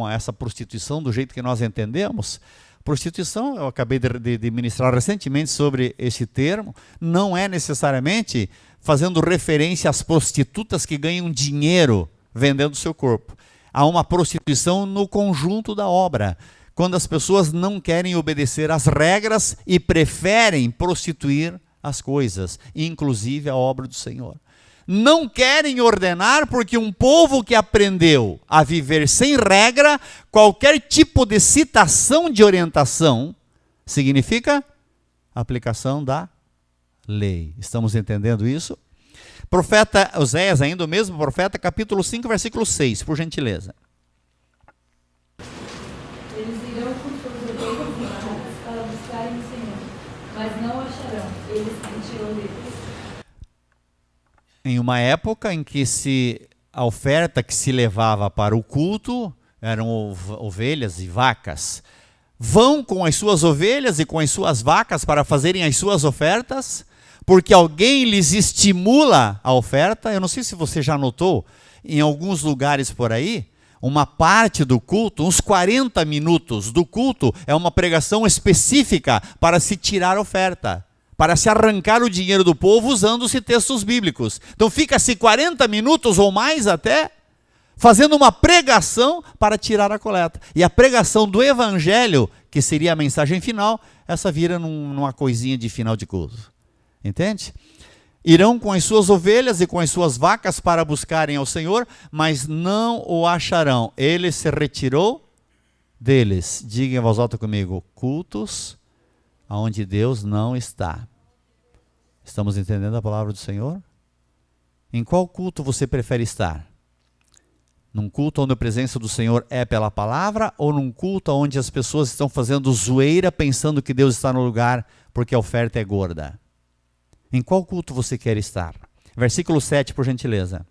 essa prostituição do jeito que nós entendemos? Prostituição, eu acabei de ministrar recentemente sobre esse termo, não é necessariamente fazendo referência às prostitutas que ganham dinheiro vendendo o seu corpo. Há uma prostituição no conjunto da obra, quando as pessoas não querem obedecer às regras e preferem prostituir as coisas, inclusive a obra do Senhor. Não querem ordenar porque um povo que aprendeu a viver sem regra, qualquer tipo de citação de orientação, significa aplicação da lei. Estamos entendendo isso? Profeta Oséias, ainda o mesmo profeta, capítulo 5, versículo 6, por gentileza. Eles irão com suas ovelhas e vacas para buscarem o Senhor, mas não acharão, eles retirou deles. Em uma época em que a oferta que se levava para o culto eram ovelhas e vacas. Vão com as suas ovelhas e com as suas vacas para fazerem as suas ofertas, porque alguém lhes estimula a oferta. Eu não sei se você já notou, em alguns lugares por aí, uma parte do culto, uns 40 minutos do culto, é uma pregação específica para se tirar oferta, para se arrancar o dinheiro do povo usando-se textos bíblicos. Então fica-se 40 minutos ou mais até, fazendo uma pregação para tirar a coleta. E a pregação do evangelho, que seria a mensagem final, essa vira numa coisinha de final de culto. Entende? Irão com as suas ovelhas e com as suas vacas para buscarem ao Senhor, mas não o acharão. Ele se retirou deles. Diga em voz alta comigo: cultos onde Deus não está. Estamos entendendo a palavra do Senhor? Em qual culto você prefere estar? Num culto onde a presença do Senhor é pela palavra, ou num culto onde as pessoas estão fazendo zoeira pensando que Deus está no lugar porque a oferta é gorda? Em qual culto você quer estar? Versículo 7, por gentileza.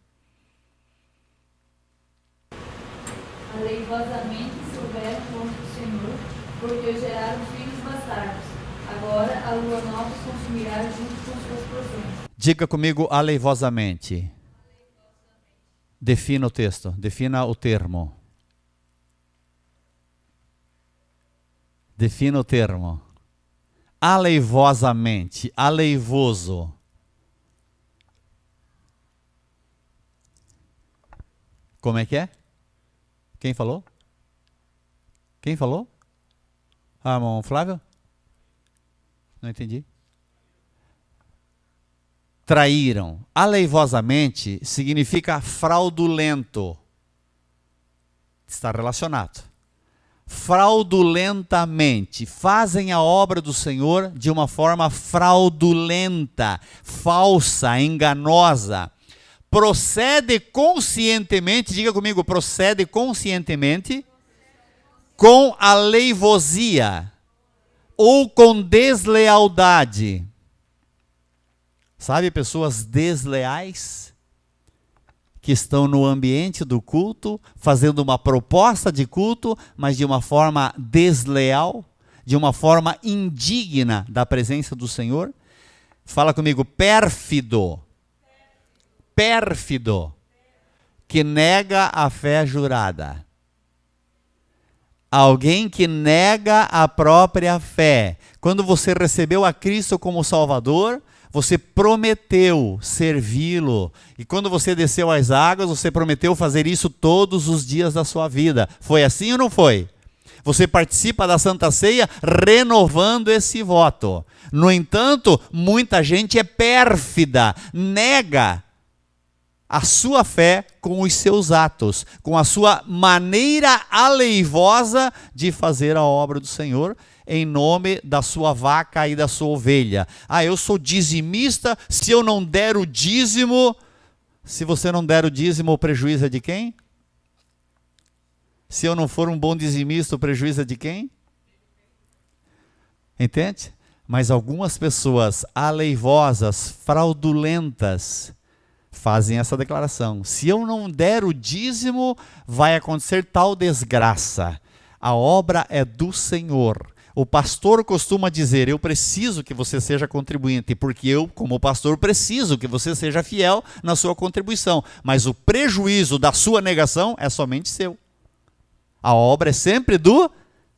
Aleivosamente souberam contra o Senhor, porque geraram filhos bastardos. Agora a lua nova os consumirá junto com suas porções. Diga comigo: aleivosamente. Defina o texto, defina o termo. Defina o termo. Aleivosamente, aleivoso. Como é que é? Quem falou? Quem falou? Ah, irmão Flávio? Não entendi. Traíram. Aleivosamente significa fraudulento. Está relacionado. Fraudulentamente, fazem a obra do Senhor de uma forma fraudulenta, falsa, enganosa. Procede conscientemente, diga comigo, procede conscientemente, com aleivosia ou com deslealdade. Sabe, pessoas desleais que estão no ambiente do culto, fazendo uma proposta de culto, mas de uma forma desleal, de uma forma indigna da presença do Senhor. Fala comigo: pérfido. Pérfido, que nega a fé jurada. Alguém que nega a própria fé. Quando você recebeu a Cristo como Salvador, você prometeu servi-lo. E quando você desceu às águas, você prometeu fazer isso todos os dias da sua vida. Foi assim ou não foi? Você participa da Santa Ceia renovando esse voto. No entanto, muita gente é pérfida, nega a sua fé com os seus atos, com a sua maneira aleivosa de fazer a obra do Senhor, em nome da sua vaca e da sua ovelha. Ah, eu sou dizimista, se eu não der o dízimo, se você não der o dízimo, o prejuízo é de quem? Se eu não for um bom dizimista, o prejuízo é de quem? Entende? Mas algumas pessoas aleivosas, fraudulentas, fazem essa declaração. Se eu não der o dízimo, vai acontecer tal desgraça. A obra é do Senhor. O pastor costuma dizer, eu preciso que você seja contribuinte, porque eu, como pastor, preciso que você seja fiel na sua contribuição. Mas o prejuízo da sua negação é somente seu. A obra é sempre do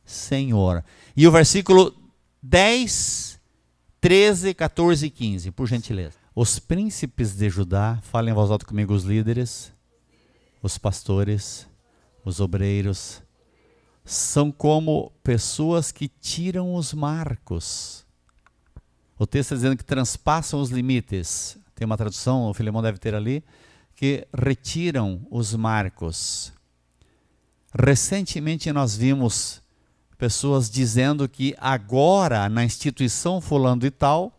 Senhor. E o versículo 10, 13, 14 e 15, por gentileza. Os príncipes de Judá, falem em voz alta comigo, os líderes, os pastores, os obreiros, são como pessoas que tiram os marcos. O texto está dizendo que transpassam os limites. Tem uma tradução, o Filemão deve ter ali, que retiram os marcos. Recentemente nós vimos pessoas dizendo que agora, na instituição fulano e tal,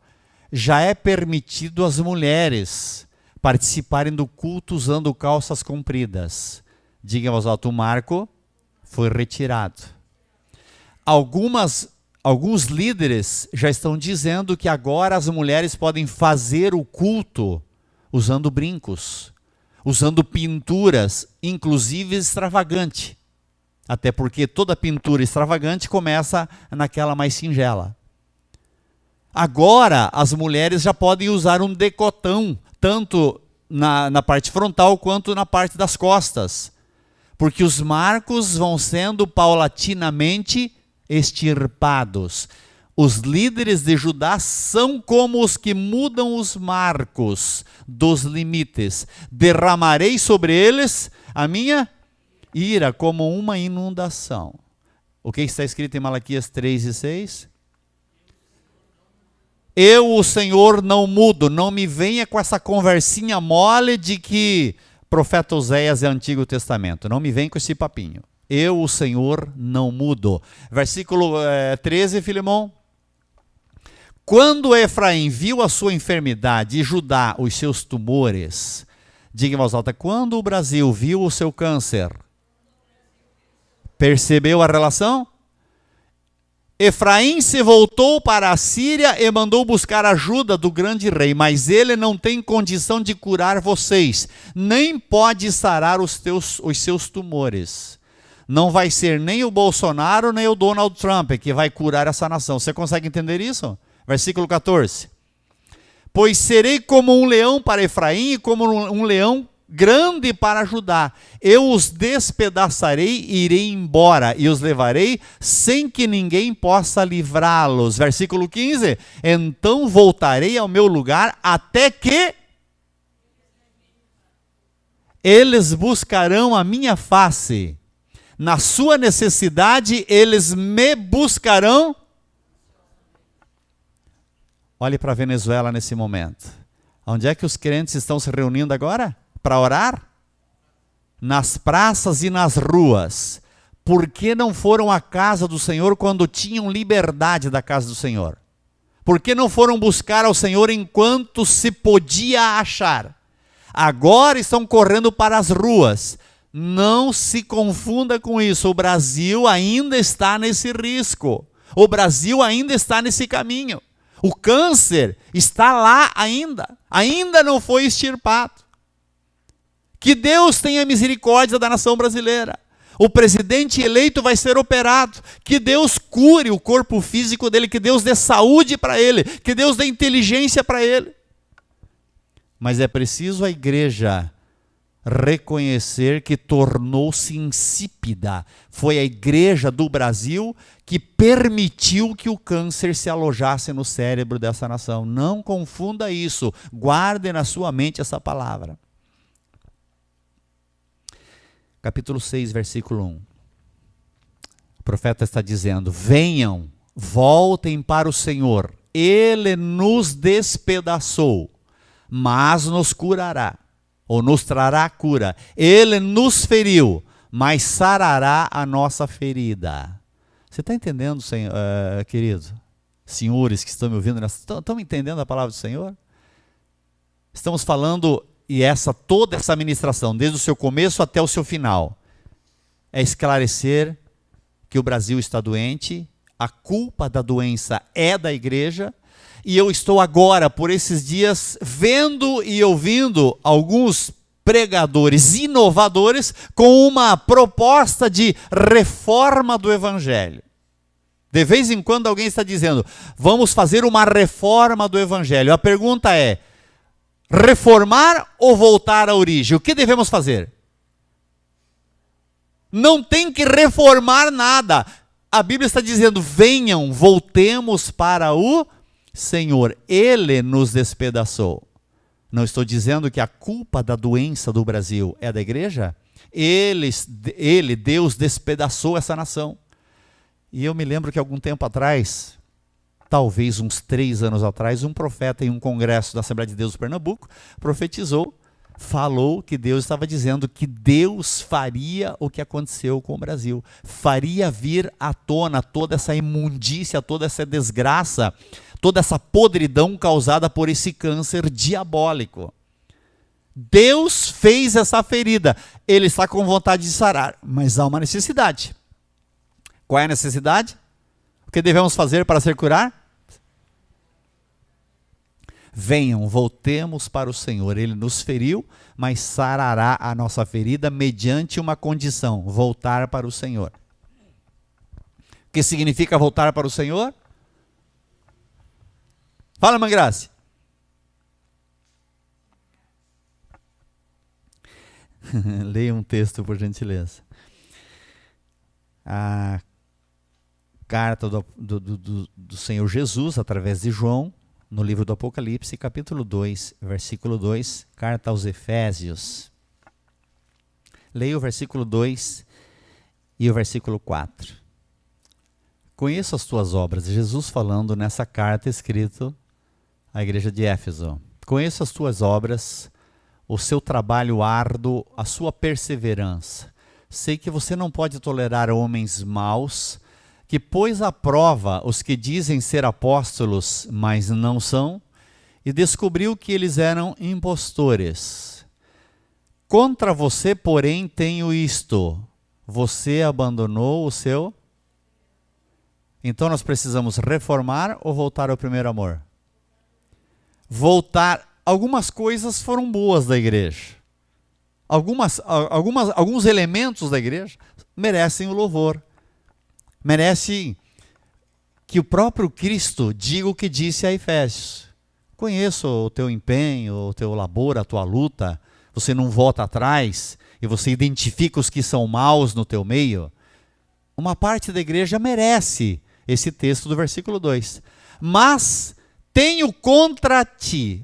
já é permitido às mulheres participarem do culto usando calças compridas. Diga em voz alta, o marco foi retirado. Alguns líderes já estão dizendo que agora as mulheres podem fazer o culto usando brincos, usando pinturas, inclusive extravagante. Até porque toda pintura extravagante começa naquela mais singela. Agora as mulheres já podem usar um decotão, tanto na parte frontal quanto na parte das costas. Porque os marcos vão sendo paulatinamente extirpados. Os líderes de Judá são como os que mudam os marcos dos limites. Derramarei sobre eles a minha ira como uma inundação. O que está escrito em Malaquias 3 e 6? Eu, o Senhor, não mudo. Não me venha com essa conversinha mole de que profeta Oséias é Antigo Testamento. Não me venha com esse papinho. Eu, o Senhor, não mudo. Versículo 13, Filemão. Quando Efraim viu a sua enfermidade e Judá os seus tumores, diga em voz alta, quando o Brasil viu o seu câncer, percebeu a relação? Efraim se voltou para a Síria e mandou buscar ajuda do grande rei, mas ele não tem condição de curar vocês, nem pode sarar os seus tumores. Não vai ser nem o Bolsonaro, nem o Donald Trump que vai curar essa nação. Você consegue entender isso? Versículo 14. Pois serei como um leão para Efraim e como um leão grande para Judá. Eu os despedaçarei e irei embora, e os levarei sem que ninguém possa livrá-los. Versículo 15. Então voltarei ao meu lugar até que eles buscarão a minha face. Na sua necessidade, eles me buscarão. Olhe para a Venezuela nesse momento. Onde é que os crentes estão se reunindo agora? Para orar? Nas praças e nas ruas. Por que não foram à casa do Senhor quando tinham liberdade da casa do Senhor? Por que não foram buscar ao Senhor enquanto se podia achar? Agora estão correndo para as ruas. Não se confunda com isso. O Brasil ainda está nesse risco. O Brasil ainda está nesse caminho. O câncer está lá ainda. Ainda não foi extirpado. Que Deus tenha misericórdia da nação brasileira. O presidente eleito vai ser operado. Que Deus cure o corpo físico dele. Que Deus dê saúde para ele. Que Deus dê inteligência para ele. Mas é preciso a igreja reconhecer que tornou-se insípida. Foi a igreja do Brasil que permitiu que o câncer se alojasse no cérebro dessa nação. Não confunda isso. Guarde na sua mente essa palavra. Capítulo 6, versículo 1. O profeta está dizendo: venham, voltem para o Senhor. Ele nos despedaçou, mas nos curará, ou nos trará cura. Ele nos feriu, mas sarará a nossa ferida. Você está entendendo, senhor, querido? Senhores que estão me ouvindo, estão entendendo a palavra do Senhor? Estamos falando, e toda essa ministração, desde o seu começo até o seu final, é esclarecer que o Brasil está doente, a culpa da doença é da igreja, e eu estou agora, por esses dias, vendo e ouvindo alguns pregadores inovadores com uma proposta de reforma do evangelho. De vez em quando alguém está dizendo, vamos fazer uma reforma do evangelho. A pergunta é, reformar ou voltar à origem? O que devemos fazer? Não tem que reformar nada. A Bíblia está dizendo, venham, voltemos para o Senhor. Ele nos despedaçou. Não estou dizendo que a culpa da doença do Brasil é da igreja. Ele, Deus, despedaçou essa nação. E eu me lembro que algum tempo atrás, talvez uns 3 anos atrás, um profeta em um congresso da Assembleia de Deus do Pernambuco profetizou, falou que Deus estava dizendo que Deus faria o que aconteceu com o Brasil. Faria vir à tona toda essa imundícia, toda essa desgraça, toda essa podridão causada por esse câncer diabólico. Deus fez essa ferida. Ele está com vontade de sarar, mas há uma necessidade. Qual é a necessidade? O que devemos fazer para ser curado? Venham, voltemos para o Senhor. Ele nos feriu, mas sarará a nossa ferida mediante uma condição, voltar para o Senhor. O que significa voltar para o Senhor? Fala, Mangrace. Leia um texto, por gentileza. A carta do Senhor Jesus, através de João, no livro do Apocalipse, capítulo 2, versículo 2, carta aos Efésios. Leia o versículo 2 e o versículo 4. Conheço as tuas obras, Jesus falando nessa carta escrita à igreja de Éfeso. Conheço as tuas obras, o seu trabalho árduo, a sua perseverança. Sei que você não pode tolerar homens maus, que pôs à prova os que dizem ser apóstolos, mas não são, e descobriu que eles eram impostores. Contra você, porém, tenho isto: você abandonou o seu... Então nós precisamos reformar ou voltar ao primeiro amor? Voltar. Algumas coisas foram boas da igreja. Alguns elementos da igreja merecem o louvor. Merece que o próprio Cristo diga o que disse a Efésios. Conheço o teu empenho, o teu labor, a tua luta. Você não volta atrás e você identifica os que são maus no teu meio. Uma parte da igreja merece esse texto do versículo 2. Mas tenho contra ti.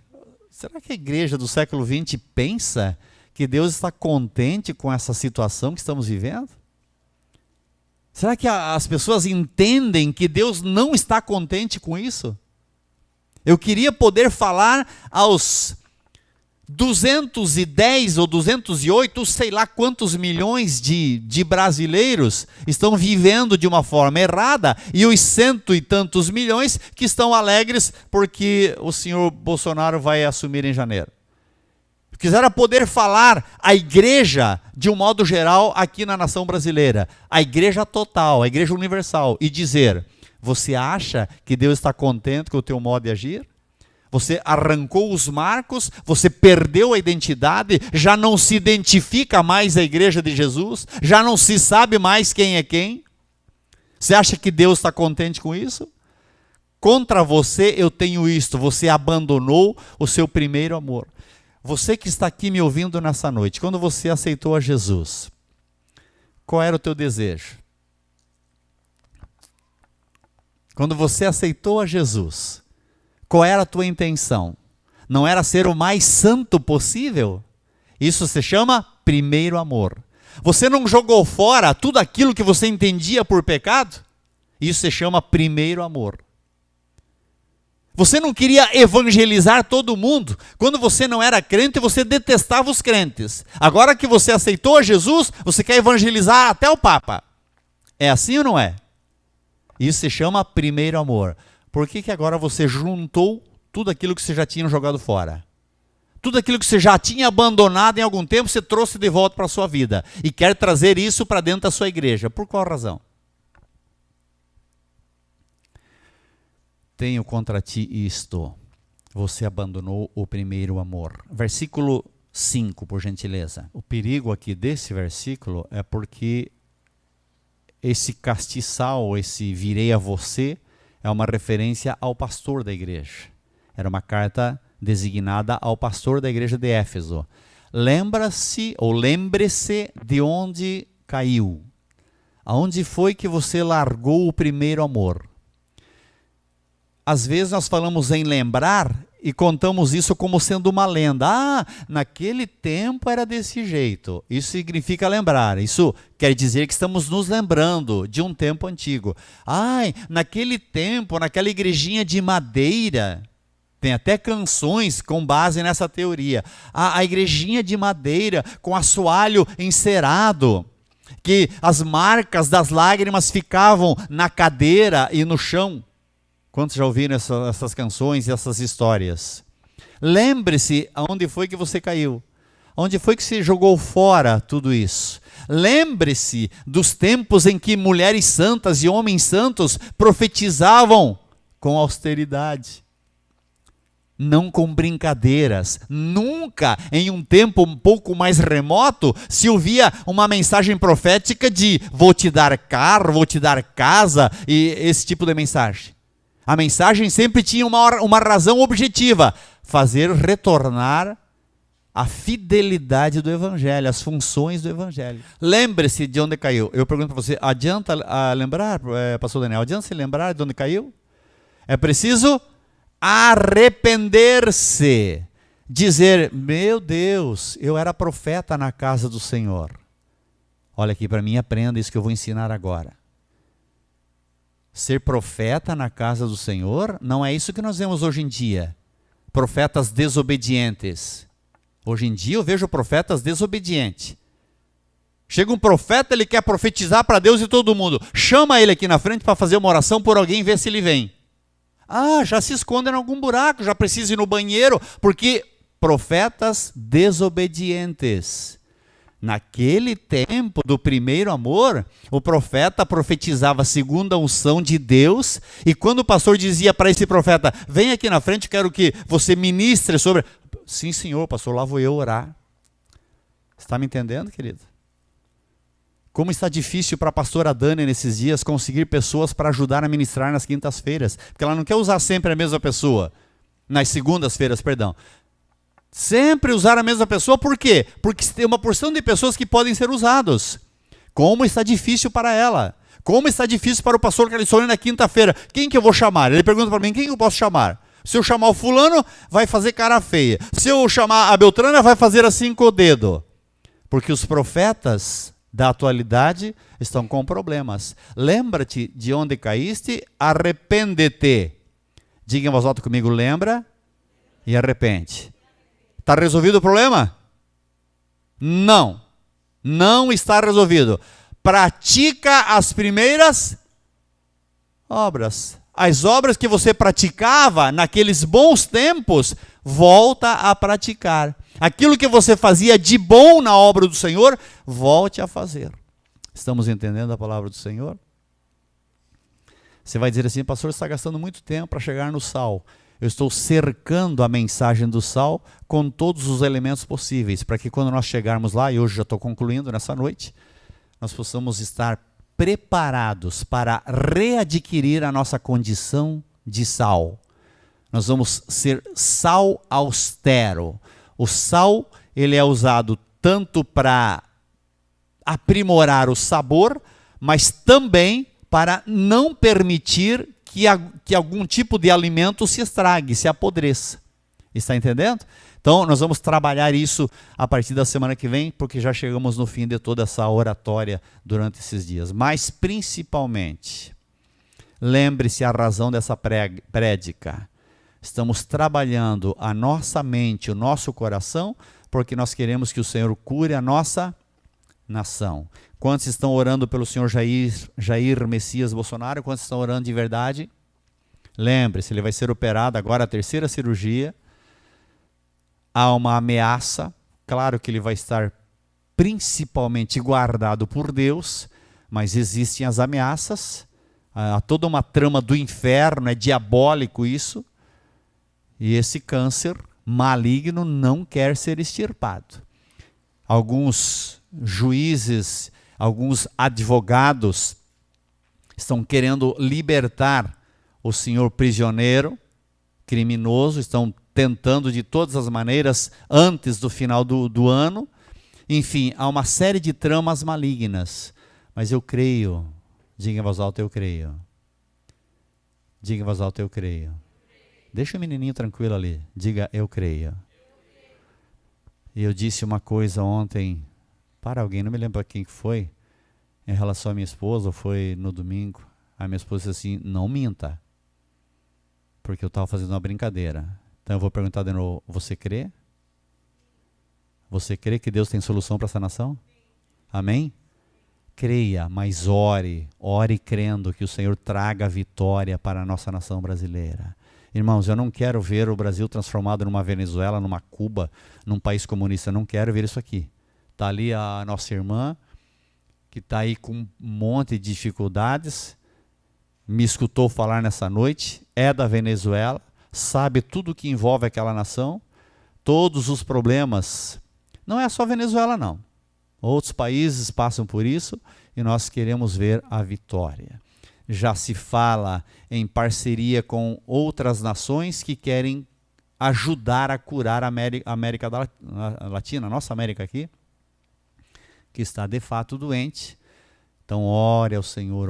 Será que a igreja do século XX pensa que Deus está contente com essa situação que estamos vivendo? Será que as pessoas entendem que Deus não está contente com isso? Eu queria poder falar aos 210 ou 208, sei lá quantos milhões de brasileiros estão vivendo de uma forma errada, e os 100 e tantos milhões que estão alegres porque o senhor Bolsonaro vai assumir em janeiro. Quisera poder falar a igreja de um modo geral aqui na nação brasileira, a igreja total, a igreja universal, e dizer, você acha que Deus está contente com o teu modo de agir? Você arrancou os marcos, você perdeu a identidade, já não se identifica mais a igreja de Jesus, já não se sabe mais quem é quem? Você acha que Deus está contente com isso? Contra você eu tenho isto, você abandonou o seu primeiro amor. Você que está aqui me ouvindo nessa noite, quando você aceitou a Jesus, qual era o teu desejo? Quando você aceitou a Jesus, qual era a tua intenção? Não era ser o mais santo possível? Isso se chama primeiro amor. Você não jogou fora tudo aquilo que você entendia por pecado? Isso se chama primeiro amor. Você não queria evangelizar todo mundo. Quando você não era crente, você detestava os crentes. Agora que você aceitou a Jesus, você quer evangelizar até o Papa. É assim ou não é? Isso se chama primeiro amor. Por que agora você juntou tudo aquilo que você já tinha jogado fora? Tudo aquilo que você já tinha abandonado em algum tempo, você trouxe de volta para a sua vida. E quer trazer isso para dentro da sua igreja. Por qual razão? Tenho contra ti isto. Você abandonou o primeiro amor. Versículo 5, por gentileza. O perigo aqui desse versículo é porque esse castiçal, esse virei a você, é uma referência ao pastor da igreja. Era uma carta designada ao pastor da igreja de Éfeso. Lembra-se ou lembre-se de onde caiu. Aonde foi que você largou o primeiro amor? Às vezes nós falamos em lembrar e contamos isso como sendo uma lenda. Ah, naquele tempo era desse jeito. Isso significa lembrar. Isso quer dizer que estamos nos lembrando de um tempo antigo. Ai, naquele tempo, naquela igrejinha de madeira. Tem até canções com base nessa teoria. A igrejinha de madeira com assoalho encerado, que as marcas das lágrimas ficavam na cadeira e no chão. Quantos já ouviram essas canções e essas histórias? Lembre-se aonde foi que você caiu. Onde foi que você jogou fora tudo isso? Lembre-se dos tempos em que mulheres santas e homens santos profetizavam com austeridade. Não com brincadeiras. Nunca, em um tempo um pouco mais remoto, se ouvia uma mensagem profética de vou te dar carro, vou te dar casa, e esse tipo de mensagem. A mensagem sempre tinha uma razão objetiva: fazer retornar a fidelidade do Evangelho, as funções do Evangelho. Lembre-se de onde caiu. Eu pergunto para você, adianta lembrar, pastor Daniel, adianta se lembrar de onde caiu? É preciso arrepender-se, dizer, meu Deus, eu era profeta na casa do Senhor. Olha aqui para mim, aprenda isso que eu vou ensinar agora. Ser profeta na casa do Senhor não é isso que nós vemos hoje em dia. Profetas desobedientes. Hoje em dia eu vejo profetas desobedientes. Chega um profeta, ele quer profetizar para Deus e todo mundo. Chama ele aqui na frente para fazer uma oração por alguém e ver se ele vem. Ah, já se esconde em algum buraco, já precisa ir no banheiro, porque profetas desobedientes. Naquele tempo do primeiro amor, o profeta profetizava segundo a unção de Deus, e quando o pastor dizia para esse profeta, vem aqui na frente, quero que você ministre sobre... Sim, senhor, pastor, lá vou eu orar. Você está me entendendo, querido? Como está difícil para a pastora Dani nesses dias conseguir pessoas para ajudar a ministrar nas quintas-feiras, porque ela não quer usar sempre a mesma pessoa, nas segundas-feiras, perdão. Sempre usar a mesma pessoa, por quê? Porque tem uma porção de pessoas que podem ser usados. Como está difícil para ela? Como está difícil para o pastor Calissone na quinta-feira? Quem que eu vou chamar? Ele pergunta para mim, quem eu posso chamar? Se eu chamar o fulano, vai fazer cara feia. Se eu chamar a Beltrana, vai fazer assim com o dedo. Porque os profetas da atualidade estão com problemas. Lembra-te de onde caíste, arrepende-te. Diga em voz alta comigo, lembra e arrepende. Está resolvido o problema? Não. Não está resolvido. Pratica as primeiras obras. As obras que você praticava naqueles bons tempos, volta a praticar. Aquilo que você fazia de bom na obra do Senhor, volte a fazer. Estamos entendendo a palavra do Senhor? Você vai dizer assim, pastor, você está gastando muito tempo para chegar no sal. Eu estou cercando a mensagem do sal com todos os elementos possíveis, para que quando nós chegarmos lá, e hoje já estou concluindo nessa noite, nós possamos estar preparados para readquirir a nossa condição de sal. Nós vamos ser sal austero. O sal, ele é usado tanto para aprimorar o sabor, mas também para não permitir que algum tipo de alimento se estrague, se apodreça. Está entendendo? Então, nós vamos trabalhar isso a partir da semana que vem, porque já chegamos no fim de toda essa oratória durante esses dias. Mas, principalmente, lembre-se a razão dessa prédica. Estamos trabalhando a nossa mente, o nosso coração, porque nós queremos que o Senhor cure a nossa nação. Quantos estão orando pelo senhor Jair Messias Bolsonaro? Quantos estão orando de verdade? Lembre-se, ele vai ser operado agora, a terceira cirurgia. há uma ameaça. Claro que ele vai estar principalmente guardado por Deus, mas existem as ameaças. Há toda uma trama do inferno, é diabólico isso. E esse câncer maligno não quer ser extirpado. Alguns juízes, alguns advogados estão querendo libertar o senhor prisioneiro, criminoso, estão tentando de todas as maneiras antes do final do ano. Enfim, há uma série de tramas malignas. Mas eu creio, diga em voz alta, eu creio. Diga em voz alta, eu creio. Deixa o menininho tranquilo ali, diga, eu creio. E eu disse uma coisa ontem para alguém, não me lembro quem foi, em relação à minha esposa, ou foi no domingo. A minha esposa disse assim, não minta, porque eu estava fazendo uma brincadeira. Então eu vou perguntar de novo, você crê? Você crê que Deus tem solução para essa nação? Amém? Creia, mas ore crendo que o Senhor traga vitória para a nossa nação brasileira. Irmãos, eu não quero ver o Brasil transformado numa Venezuela, numa Cuba, num país comunista. Eu não quero ver isso aqui. Está ali a nossa irmã, que está aí com um monte de dificuldades, me escutou falar nessa noite, é da Venezuela, sabe tudo o que envolve aquela nação, todos os problemas. Não é só Venezuela, não. Outros países passam por isso e nós queremos ver a vitória. Já se fala em parceria com outras nações que querem ajudar a curar a América Latina, a nossa América aqui, que está de fato doente. Então ore ao Senhor,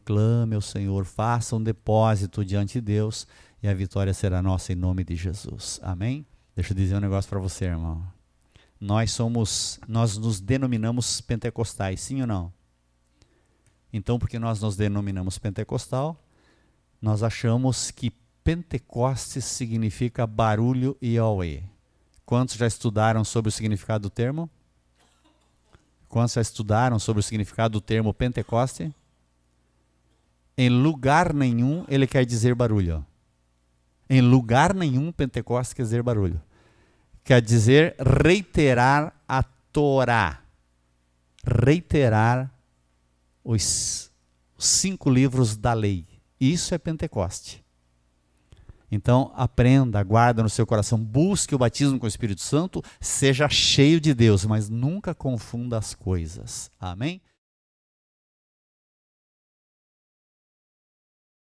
clame ao Senhor, faça um depósito diante de Deus e a vitória será nossa em nome de Jesus. Amém? Deixa eu dizer um negócio para você, irmão. Nós nos denominamos pentecostais, sim ou não? Então, porque nós nos denominamos pentecostal, nós achamos que Pentecostes significa barulho e auê. Quantos já estudaram sobre o significado do termo? Quantos já estudaram sobre o significado do termo Pentecoste? Em lugar nenhum ele quer dizer barulho. Em lugar nenhum Pentecoste quer dizer barulho. Quer dizer reiterar a Torá. Reiterar os 5 livros da lei. Isso é Pentecoste. Então aprenda, guarda no seu coração, busque o batismo com o Espírito Santo, seja cheio de Deus, mas nunca confunda as coisas. Amém?